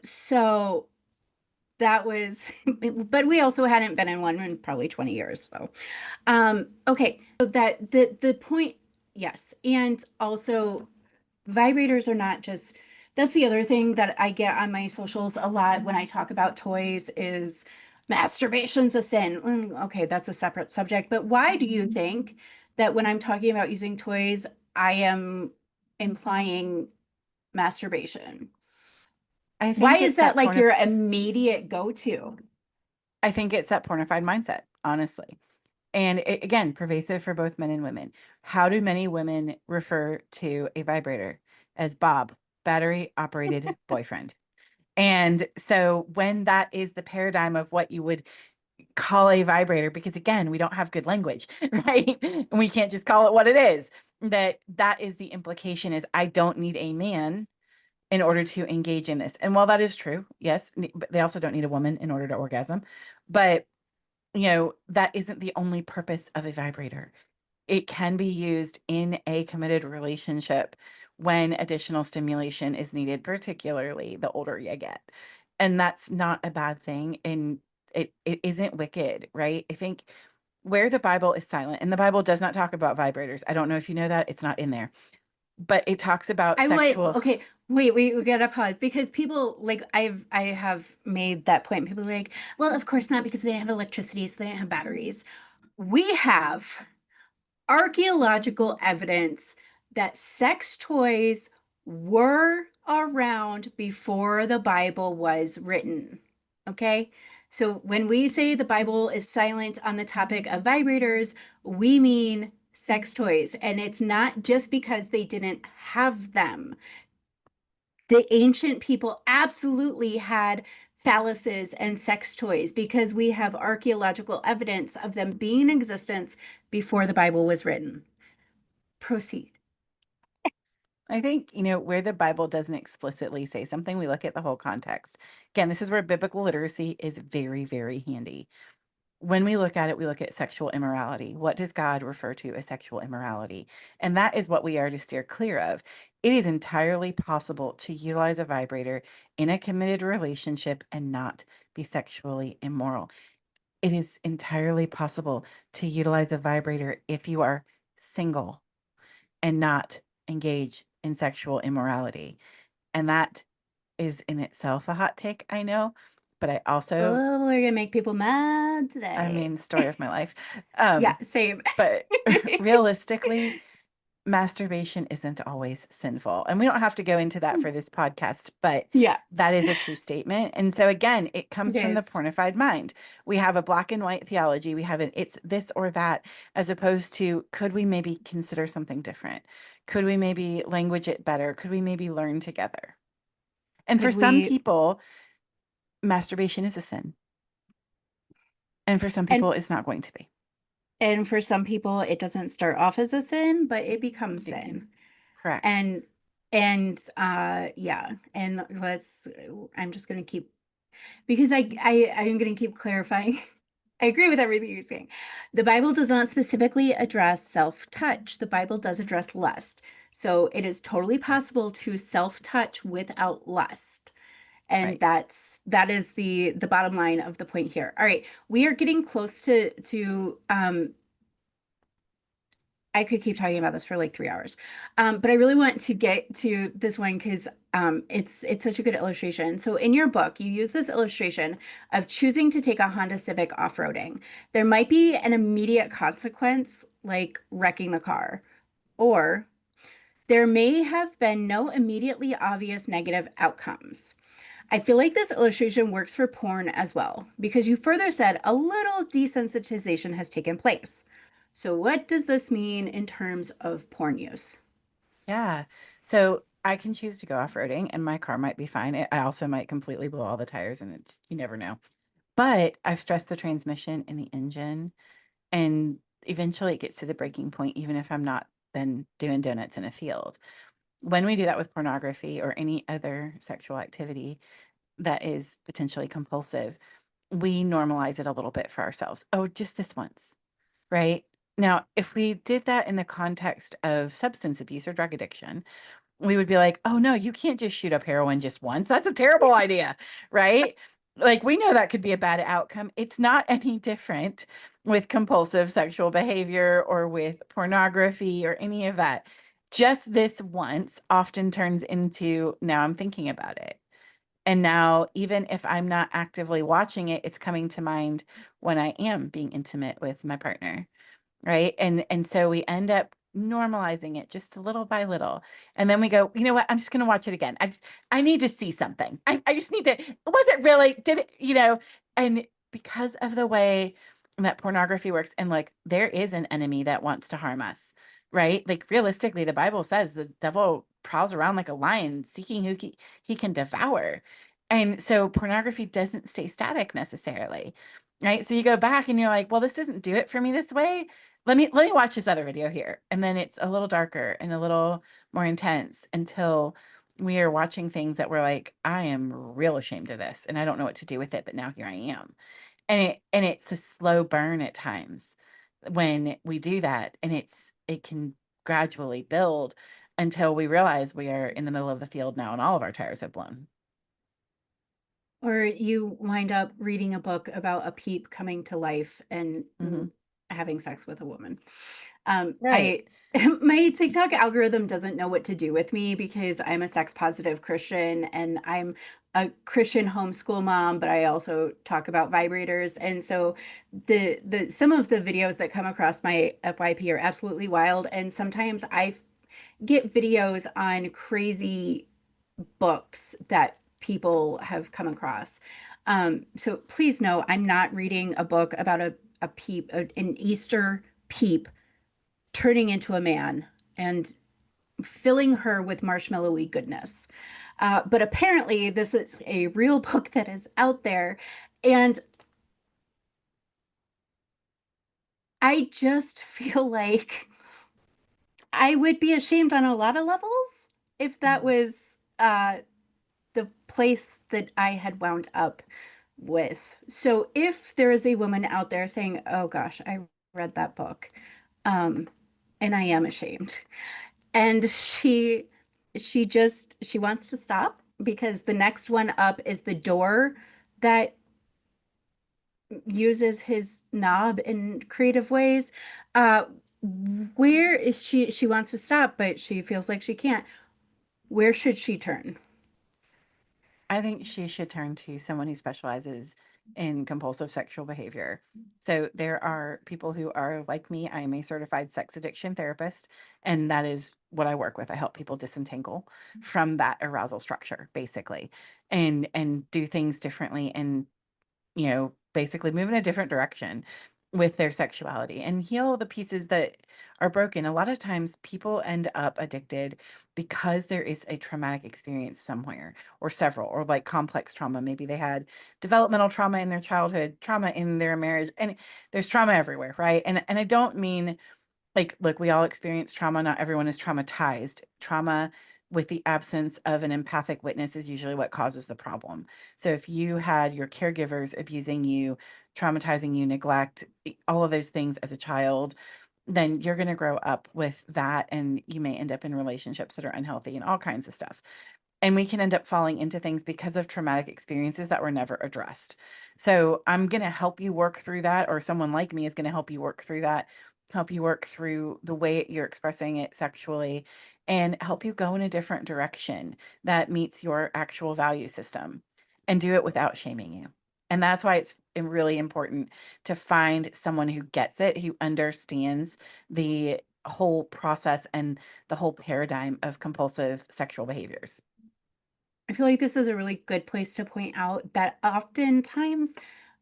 So that was, but we also hadn't been in one in probably 20 years. So, okay. So that the point, yes. And also vibrators are not just, that's the other thing that I get on my socials a lot when I talk about toys is masturbation's a sin. Okay, that's a separate subject. But why do you think that when I'm talking about using toys, I am implying masturbation? I Why think is it's that that like your immediate go-to? I think it's that pornified mindset, honestly. And it, again, pervasive for both men and women. How do many women refer to a vibrator as Bob, battery operated boyfriend? And so when that is the paradigm of what you would call a vibrator, because again, we don't have good language, right? And we can't just call it what it is. That is the implication is I don't need a man in order to engage in this. And while that is true, yes, but they also don't need a woman in order to orgasm. But that isn't the only purpose of a vibrator. It can be used in a committed relationship when additional stimulation is needed, particularly the older you get. And that's not a bad thing. And it isn't wicked, right? I think where the Bible is silent, and the Bible does not talk about vibrators. I don't know if you know that, it's not in there, but it talks about I would, sexual. okay, wait, we gotta pause because people like I have made that point. People are like, well, of course not, because they didn't have electricity, so they didn't have batteries. We have archaeological evidence that sex toys were around before the Bible was written. Okay? So when we say the Bible is silent on the topic of vibrators, we mean sex toys. And it's not just because they didn't have them. The ancient people absolutely had phalluses and sex toys because we have archaeological evidence of them being in existence before the Bible was written. Proceed. I think, where the Bible doesn't explicitly say something, we look at the whole context. Again, this is where biblical literacy is very, very handy. When we look at it, we look at sexual immorality. What does God refer to as sexual immorality? And that is what we are to steer clear of. It is entirely possible to utilize a vibrator in a committed relationship and not be sexually immoral. It is entirely possible to utilize a vibrator if you are single and not engage in sexual immorality. And that is in itself a hot take, I know, but I also, Oh, we're gonna make people mad I today. mean, story of my life. Yeah, same. But realistically, masturbation isn't always sinful. And we don't have to go into that for this podcast, but Yeah, that is a true statement. And so again, it it comes from the is. pornified mind. We have a black and white theology. We have an it's this or that, as opposed to could we maybe consider something different? Could we maybe language it better? Could we maybe learn together? And for Could some we, people, masturbation is a sin. And for some and people, it's not going to be. and for some people it doesn't start off as a sin, but it becomes It can. sin. Correct. And yeah, and I'm just gonna keep, because I'm gonna keep clarifying. I agree with everything you're saying. The Bible does not specifically address self-touch. The Bible does address lust. So it is totally possible to self-touch without lust. And Right. that is the bottom line of the point here. All right, we are getting close to I could keep talking about this for like 3 hours. But I really want to get to this one because it's such a good illustration. So in your book, you use this illustration of choosing to take a Honda Civic off-roading. There might be an immediate consequence, like wrecking the car, or there may have been no immediately obvious negative outcomes. I feel like this illustration works for porn as well, because you further said a little desensitization has taken place. So, what does this mean in terms of porn use? Yeah. So I can choose to go off-roading and my car might be fine. I also might completely blow all the tires and it's, you never know. But I've stressed the transmission and the engine and eventually it gets to the breaking point, even if I'm not then doing donuts in a field. When we do that with pornography or any other sexual activity that is potentially compulsive, we normalize it a little bit for ourselves. Oh, just this once, right? Now, if we did that in the context of substance abuse or drug addiction, we would be like, oh no, you can't just shoot up heroin just once. That's a terrible idea, right? Like we know that could be a bad outcome. It's not any different with compulsive sexual behavior or with pornography or any of that. Just this once often turns into now I'm thinking about it. And now, even if I'm not actively watching it, it's coming to mind when I am being intimate with my partner. Right. And so we end up normalizing it just a little by little. And then we go, you know what? I'm just gonna watch it again. I need to see something. I just need to, was it really, did it, and because of the way that pornography works, and like there is an enemy that wants to harm us, right? Like realistically, the Bible says the devil prowls around like a lion seeking who he can devour. And so pornography doesn't stay static necessarily. Right. So you go back and you're like, well, this doesn't do it for me this way, let me watch this other video here. And then it's a little darker and a little more intense until we are watching things that we're like, I am real ashamed of this and I don't know what to do with it, but now here I am. And it's a slow burn at times when we do that. And it can gradually build until we realize we are in the middle of the field now and all of our tires have blown. Or you wind up reading a book about a peep coming to life and Hmm. having sex with a woman. Right. I my TikTok algorithm doesn't know what to do with me because I'm a sex positive Christian and I'm a Christian homeschool mom, but I also talk about vibrators. And so the some of the videos that come across my FYP are absolutely wild. And sometimes I get videos on crazy books that people have come across. So please know I'm not reading a book about a peep, an Easter peep turning into a man and filling her with marshmallowy goodness. But apparently, this is a real book that is out there. And I just feel like I would be ashamed on a lot of levels if that Mhm. was the place that I had wound up with. So if there is a woman out there saying, "Oh gosh, I read that book, um, and I am ashamed," and she wants to stop because the next one up is the door that uses his knob in creative ways. Uh, where is she? She wants to stop, but she feels like she can't. Where should she turn? I think she should turn to someone who specializes in compulsive sexual behavior. So there are people who are like me. I am a certified sex addiction therapist, and that is what I work with. I help people disentangle from that arousal structure, basically, and do things differently and basically move in a different direction with their sexuality and heal the pieces that are broken. A lot of times people end up addicted because there is a traumatic experience somewhere or several, or like complex trauma. Maybe they had developmental trauma in their childhood, trauma in their marriage, and there's trauma everywhere, right? And I don't mean like, look, we all experience trauma. Not everyone is traumatized. Trauma with the absence of an empathic witness is usually what causes the problem. So if you had your caregivers abusing you, traumatizing you, neglect, all of those things as a child, then you're going to grow up with that, and you may end up in relationships that are unhealthy and all kinds of stuff. And we can end up falling into things because of traumatic experiences that were never addressed. So I'm going to help you work through that, or someone like me is going to help you work through that, help you work through the way you're expressing it sexually, and help you go in a different direction that meets your actual value system, and do it without shaming you. And that's why it's really important to find someone who gets it, who understands the whole process and the whole paradigm of compulsive sexual behaviors. I feel like this is a really good place to point out that oftentimes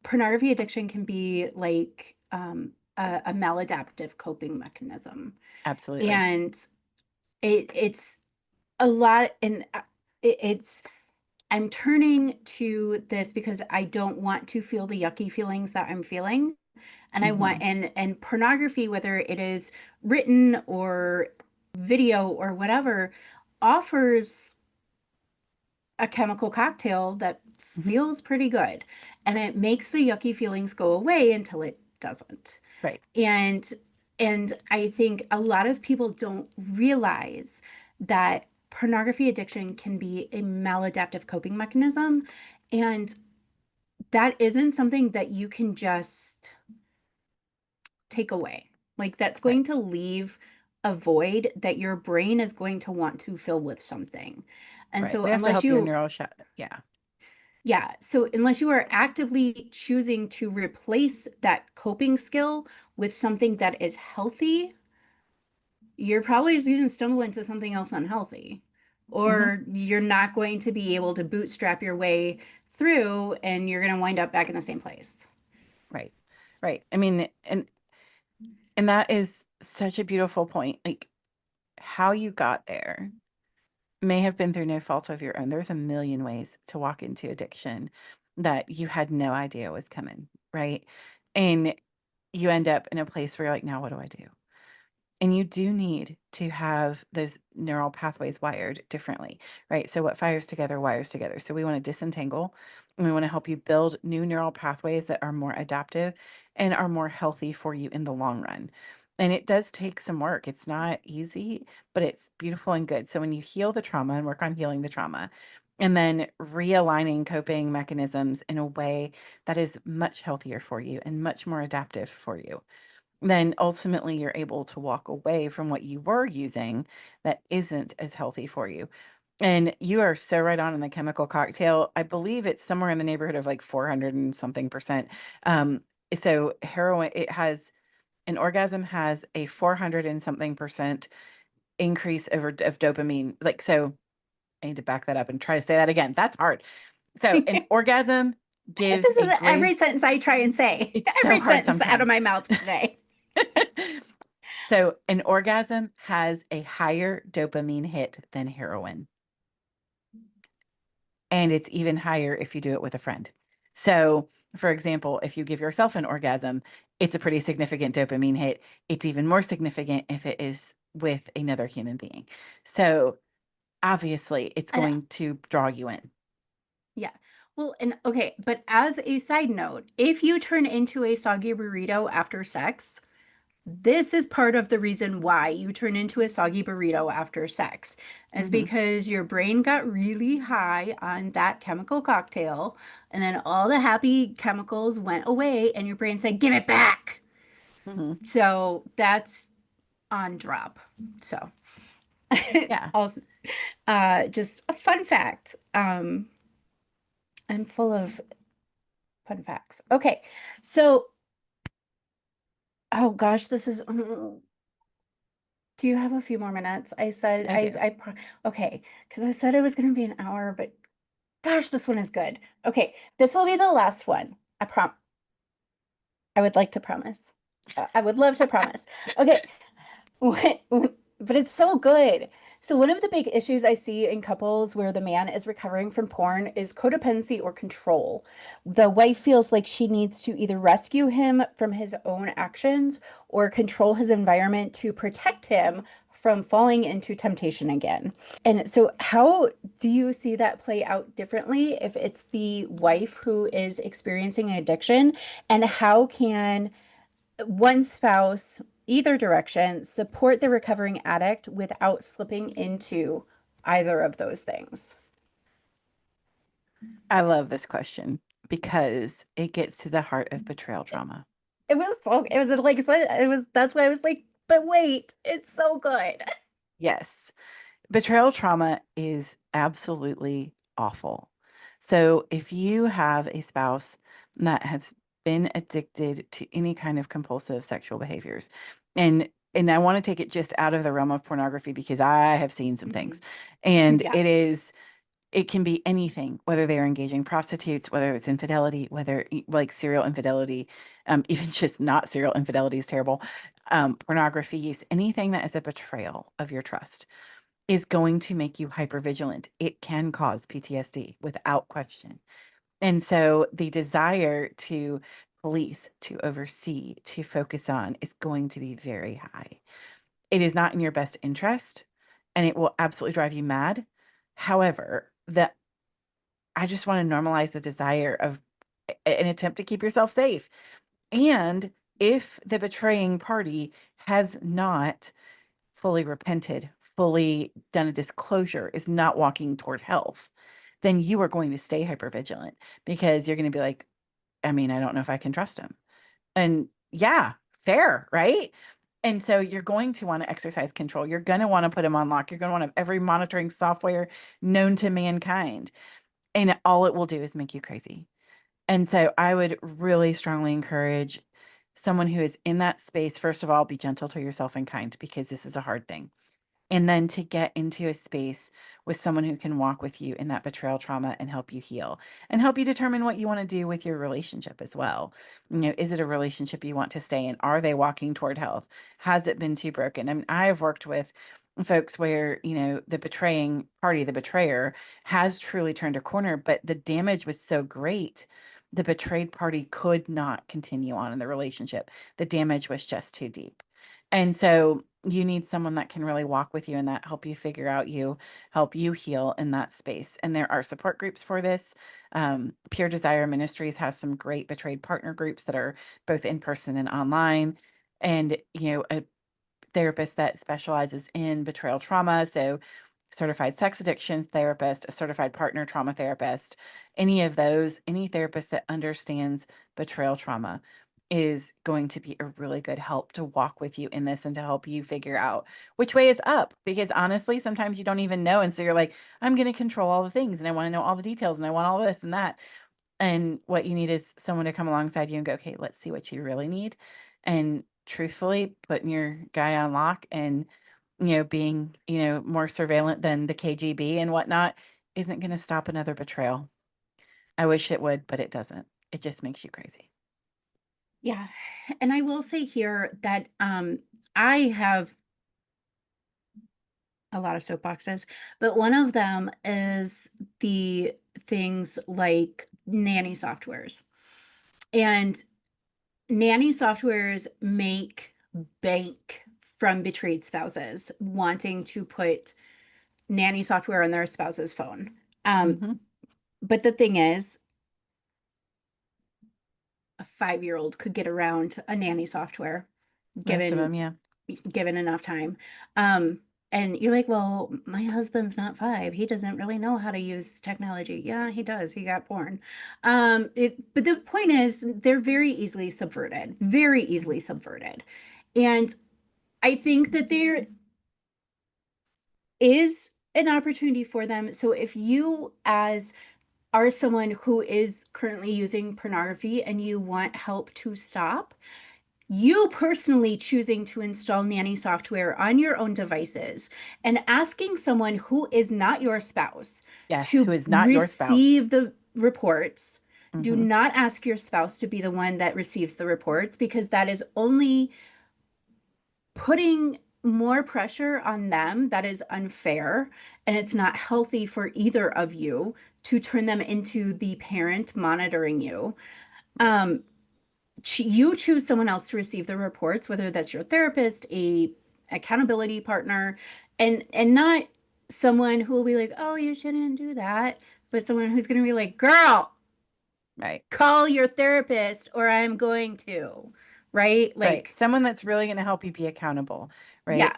pornography addiction can be like a maladaptive coping mechanism. Absolutely. And it's a lot, and it's I'm turning to this because I don't want to feel the yucky feelings that I'm feeling. And I want, Mhm. and pornography, whether it is written or video or whatever, offers a chemical cocktail that Mhm. feels pretty good. And it makes the yucky feelings go away until it doesn't. Right. And I think a lot of people don't realize that pornography addiction can be a maladaptive coping mechanism, and that isn't something that you can just take away. Like, that's Right. going to leave a void that your brain is going to want to fill with something. And Right. so We have to unless help your you, neural yeah. yeah, so unless you are actively choosing to replace that coping skill with something that is healthy, you're probably just going to stumble into something else unhealthy. Mhm. Or you're not going to be able to bootstrap your way through, and you're going to wind up back in the same place. Right. Right. I mean, and that is such a beautiful point. Like, how you got there may have been through no fault of your own. There's a million ways to walk into addiction that you had no idea was coming, right? And you end up in a place where you're like, now what do I do? And you do need to have those neural pathways wired differently, right? So what fires together wires together. So we want to disentangle, and we want to help you build new neural pathways that are more adaptive and are more healthy for you in the long run. And it does take some work. It's not easy, but it's beautiful and good. So when you heal the trauma and work on healing the trauma, and then realigning coping mechanisms in a way that is much healthier for you and much more adaptive for you, then ultimately you're able to walk away from what you were using that isn't as healthy for you. And you are so right on in the chemical cocktail. I believe it's somewhere in the neighborhood of like 400 and something percent. Um, so heroin, it has an orgasm has a 400 and something percent increase of dopamine. Like, so I need to back that up and try to say that again. That's hard. So an orgasm gives This a is every great, sentence I try and say, it's so every hard sentence out of sometimes. my mouth today. So an orgasm has a higher dopamine hit than heroin. And it's even higher if you do it with a friend. So, for example, if you give yourself an orgasm, it's a pretty significant dopamine hit. It's even more significant if it is with another human being. So, obviously, it's And going to draw you in. yeah. Well, and okay, but as a side note, if you turn into a soggy burrito after sex, this is part of the reason why you turn into a soggy burrito after sex, is Hmm. because your brain got really high on that chemical cocktail, and then all the happy chemicals went away, and your brain said, "Give it back." Hmm. So that's on drop. So Yeah. also, just a fun fact. I'm full of fun facts. Okay. So, oh gosh, this is, do you have a few more minutes? I said, I do. okay, because I said it was going to be an hour, but gosh, this one is good. Okay. This will be the last one. I would like to promise. I would love to promise. Okay. What, but it's so good. So one of the big issues I see in couples where the man is recovering from porn is codependency or control. The wife feels like she needs to either rescue him from his own actions or control his environment to protect him from falling into temptation again. And so how do you see that play out differently if it's the wife who is experiencing addiction? And how can one spouse, either direction, support the recovering addict without slipping into either of those things? I love this question because it gets to the heart of betrayal trauma. It was like, that's why I was like, but wait, it's so good. Yes. Betrayal trauma is absolutely awful. So if you have a spouse that has been addicted to any kind of compulsive sexual behaviors, and I want to take it just out of the realm of pornography because I have seen some things. And Yeah. it can be anything, whether they're engaging prostitutes, whether it's infidelity, whether like serial infidelity, even just not serial infidelity is terrible. Pornography use, anything that is a betrayal of your trust is going to make you hypervigilant. It can cause PTSD without question. And so the desire to police, to oversee, to focus on is going to be very high. It is not in your best interest and it will absolutely drive you mad. However, that I just want to normalize the desire of an attempt to keep yourself safe. And if the betraying party has not fully repented, fully done a disclosure, is not walking toward health, then you are going to stay hypervigilant because you're going to be like, I mean, I don't know if I can trust him. And yeah, fair, right? And so you're going to want to exercise control. You're going to want to put him on lock. You're going to want to have every monitoring software known to mankind. And all it will do is make you crazy. And so I would really strongly encourage someone who is in that space, first of all, be gentle to yourself and kind because this is a hard thing. And then to get into a space with someone who can walk with you in that betrayal trauma and help you heal and help you determine what you want to do with your relationship as well. You know, is it a relationship you want to stay in? Are they walking toward health? Has it been too broken? I mean, I have worked with folks where, you know, the betraying party, the betrayer, has truly turned a corner, but the damage was so great. The betrayed party could not continue on in the relationship. The damage was just too deep. And so you need someone that can really walk with you and that help you figure out you, help you heal in that space. And there are support groups for this. Pure Desire Ministries has some great betrayed partner groups that are both in person and online. And, you know, a therapist that specializes in betrayal trauma. So, certified sex addiction therapist, a certified partner trauma therapist, any of those, any therapist that understands betrayal trauma is going to be a really good help to walk with you in this and to help you figure out which way is up. Because honestly, sometimes you don't even know. And so you're like, I'm going to control all the things and I want to know all the details and I want all this and that. And what you need is someone to come alongside you and go, okay, let's see what you really need. And truthfully, putting your guy on lock and, you know, being, you know, more surveillant than the KGB and whatnot isn't going to stop another betrayal. I wish it would, but it doesn't. It just makes you crazy. Yeah. And I will say here that I have a lot of soapboxes, but one of them is the things like nanny softwares. And nanny softwares make bank from betrayed spouses wanting to put nanny software on their spouse's phone. Um, Hmm. but the thing is, a 5-year-old could get around a nanny software Most of given them, yeah. given enough time. Um, and you're like, well, my husband's not 5. He doesn't really know how to use technology. Yeah, he does. He got porn. But the point is, they're very easily subverted, very easily subverted. And I think that there is an opportunity for them. So if you, as are someone who is currently using pornography and you want help to stop, you personally choosing to install nanny software on your own devices and asking someone who is not your spouse Yes, who to is not your spouse. receive the reports. Do Hmm. not ask your spouse to be the one that receives the reports, because that is only putting more pressure on them. That is unfair, and it's not healthy for either of you to turn them into the parent monitoring you. Right. You choose someone else to receive the reports, whether that's your therapist, a accountability partner, and not someone who will be like, oh, you shouldn't do that, but someone who's going to be like, girl, Right. call your therapist or I'm going to, right? Right. Like, Someone that's really going to help you be accountable. yeah. Right.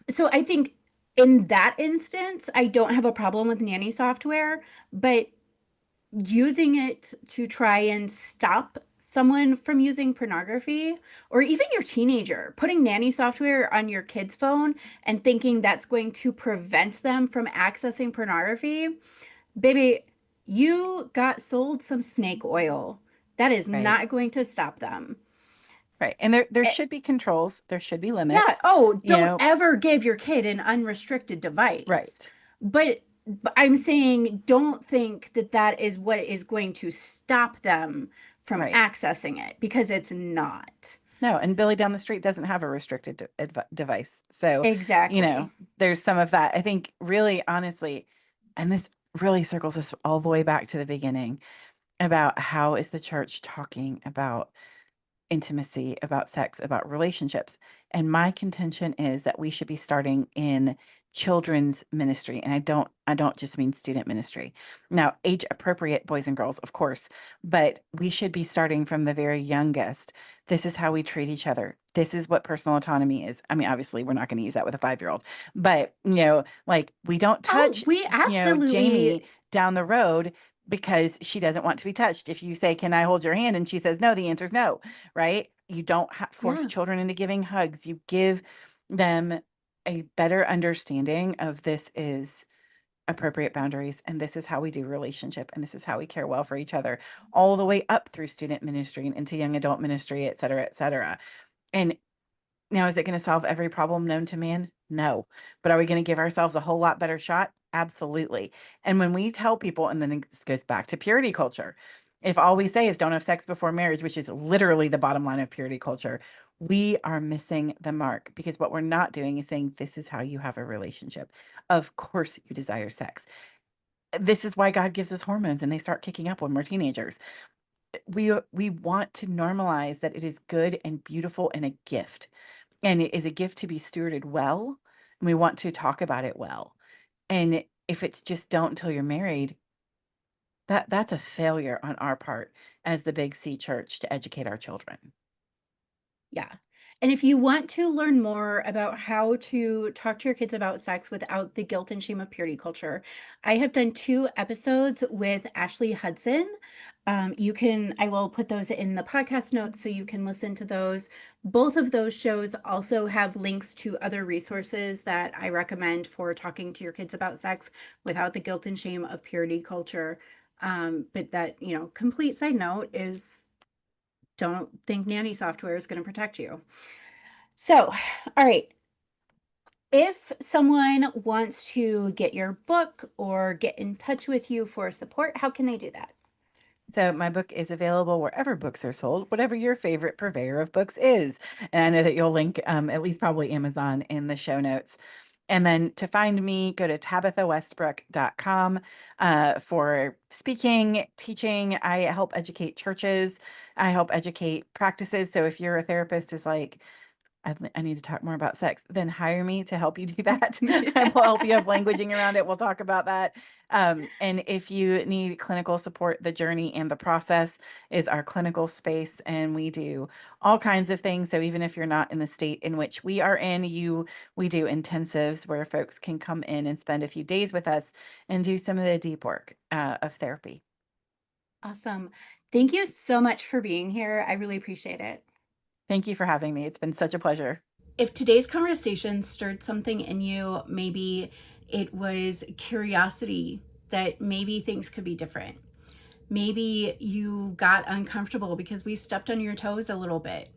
So I think in that instance, I don't have a problem with nanny software, but using it to try and stop someone from using pornography, or even your teenager, putting nanny software on your kid's phone and thinking that's going to prevent them from accessing pornography, baby, you got sold some snake oil. That is Right. not going to stop them. Right. And there Eh, should be controls. There should be Yeah. limits. Oh, You don't know, ever give your kid an unrestricted device. right. But I'm saying don't think that that is what is going to stop them from Right. accessing it, because it's not. No, and Billy down the street doesn't have a restricted device. So, you know, Exactly. there's some of that. I think really honestly, and this really circles us all the way back to the beginning about how is the church talking about intimacy, about sex, about relationships. And my contention is that we should be starting in children's ministry. And I don't just mean student ministry. Now, age appropriate boys and girls, of course, but we should be starting from the very youngest. This is how we treat each other. This is what personal autonomy is. I mean, obviously, we're not going to use that with a 5-year-old, but like we don't Oh, touch, we Jamie absolutely. down the road because she doesn't want to be touched. If you say, "Can I hold your hand?" and she says no, the answer is no, right? You don't force Yeah. children into giving hugs. You give them a better understanding of this is appropriate boundaries and this is how we do relationship and this is how we care well for each other all the way up through student ministry and into young adult ministry, et cetera, et cetera. And now, is it going to solve every problem known to man? No. But are we going to give ourselves a whole lot better shot? Absolutely. And when we tell people, and then this goes back to purity culture, if all we say is don't have sex before marriage, which is literally the bottom line of purity culture, we are missing the mark because what we're not doing is saying this is how you have a relationship. Of course, you desire sex. This is why God gives us hormones and they start kicking up when we're teenagers. We want to normalize that it is good and beautiful and a gift, and it is a gift to be stewarded well, and we want to talk about it well. And if it's just don't until you're married, that's a failure on our part as the Big C church to educate our children. Yeah. And if you want to learn more about how to talk to your kids about sex without the guilt and shame of purity culture, I have done 2 episodes with Ashley Hudson. I will put those in the podcast notes so you can listen to those. Both of those shows also have links to other resources that I recommend for talking to your kids about sex without the guilt and shame of purity culture. But that, complete side note is, don't think nanny software is going to protect you. So, all right. If someone wants to get your book or get in touch with you for support, how can they do that? So my book is available wherever books are sold, whatever your favorite purveyor of books is. And I know that you'll link at least probably Amazon in the show notes. And then to find me, go to tabithawestbrook.com for speaking, teaching. I help educate churches. I help educate practices. So if you're a therapist who's like, I need to talk more about sex, then hire me to help you do that. I will help you have languaging around it. We'll talk about that. And if you need clinical support, the journey and the process is our clinical space. And we do all kinds of things. So even if you're not in the state in which we are in, we do intensives where folks can come in and spend a few days with us and do some of the deep work of therapy. Awesome. Thank you so much for being here. I really appreciate it. Thank you for having me. It's been such a pleasure. If today's conversation stirred something in you, maybe it was curiosity that maybe things could be different. Maybe you got uncomfortable because we stepped on your toes a little bit.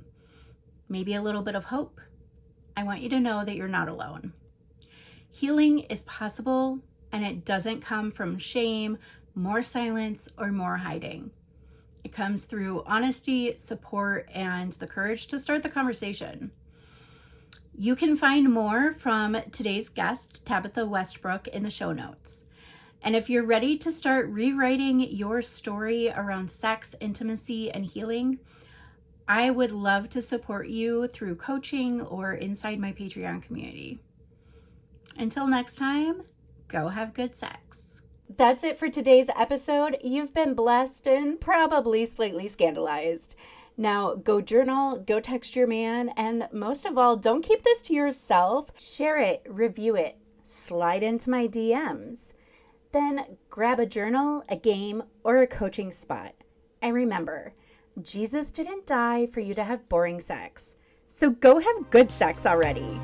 Maybe a little bit of hope. I want you to know that you're not alone. Healing is possible, and it doesn't come from shame, more silence, or more hiding. It comes through honesty, support, and the courage to start the conversation. You can find more from today's guest, Tabitha Westbrook, in the show notes. And if you're ready to start rewriting your story around sex, intimacy, and healing, I would love to support you through coaching or inside my Patreon community. Until next time, go have good sex. That's it for today's episode. You've been blessed and probably slightly scandalized. Now go journal, go text your man, and most of all, don't keep this to yourself. Share it, review it, slide into my DMs. Then grab a journal, a game, or a coaching spot. And remember, Jesus didn't die for you to have boring sex. So go have good sex already.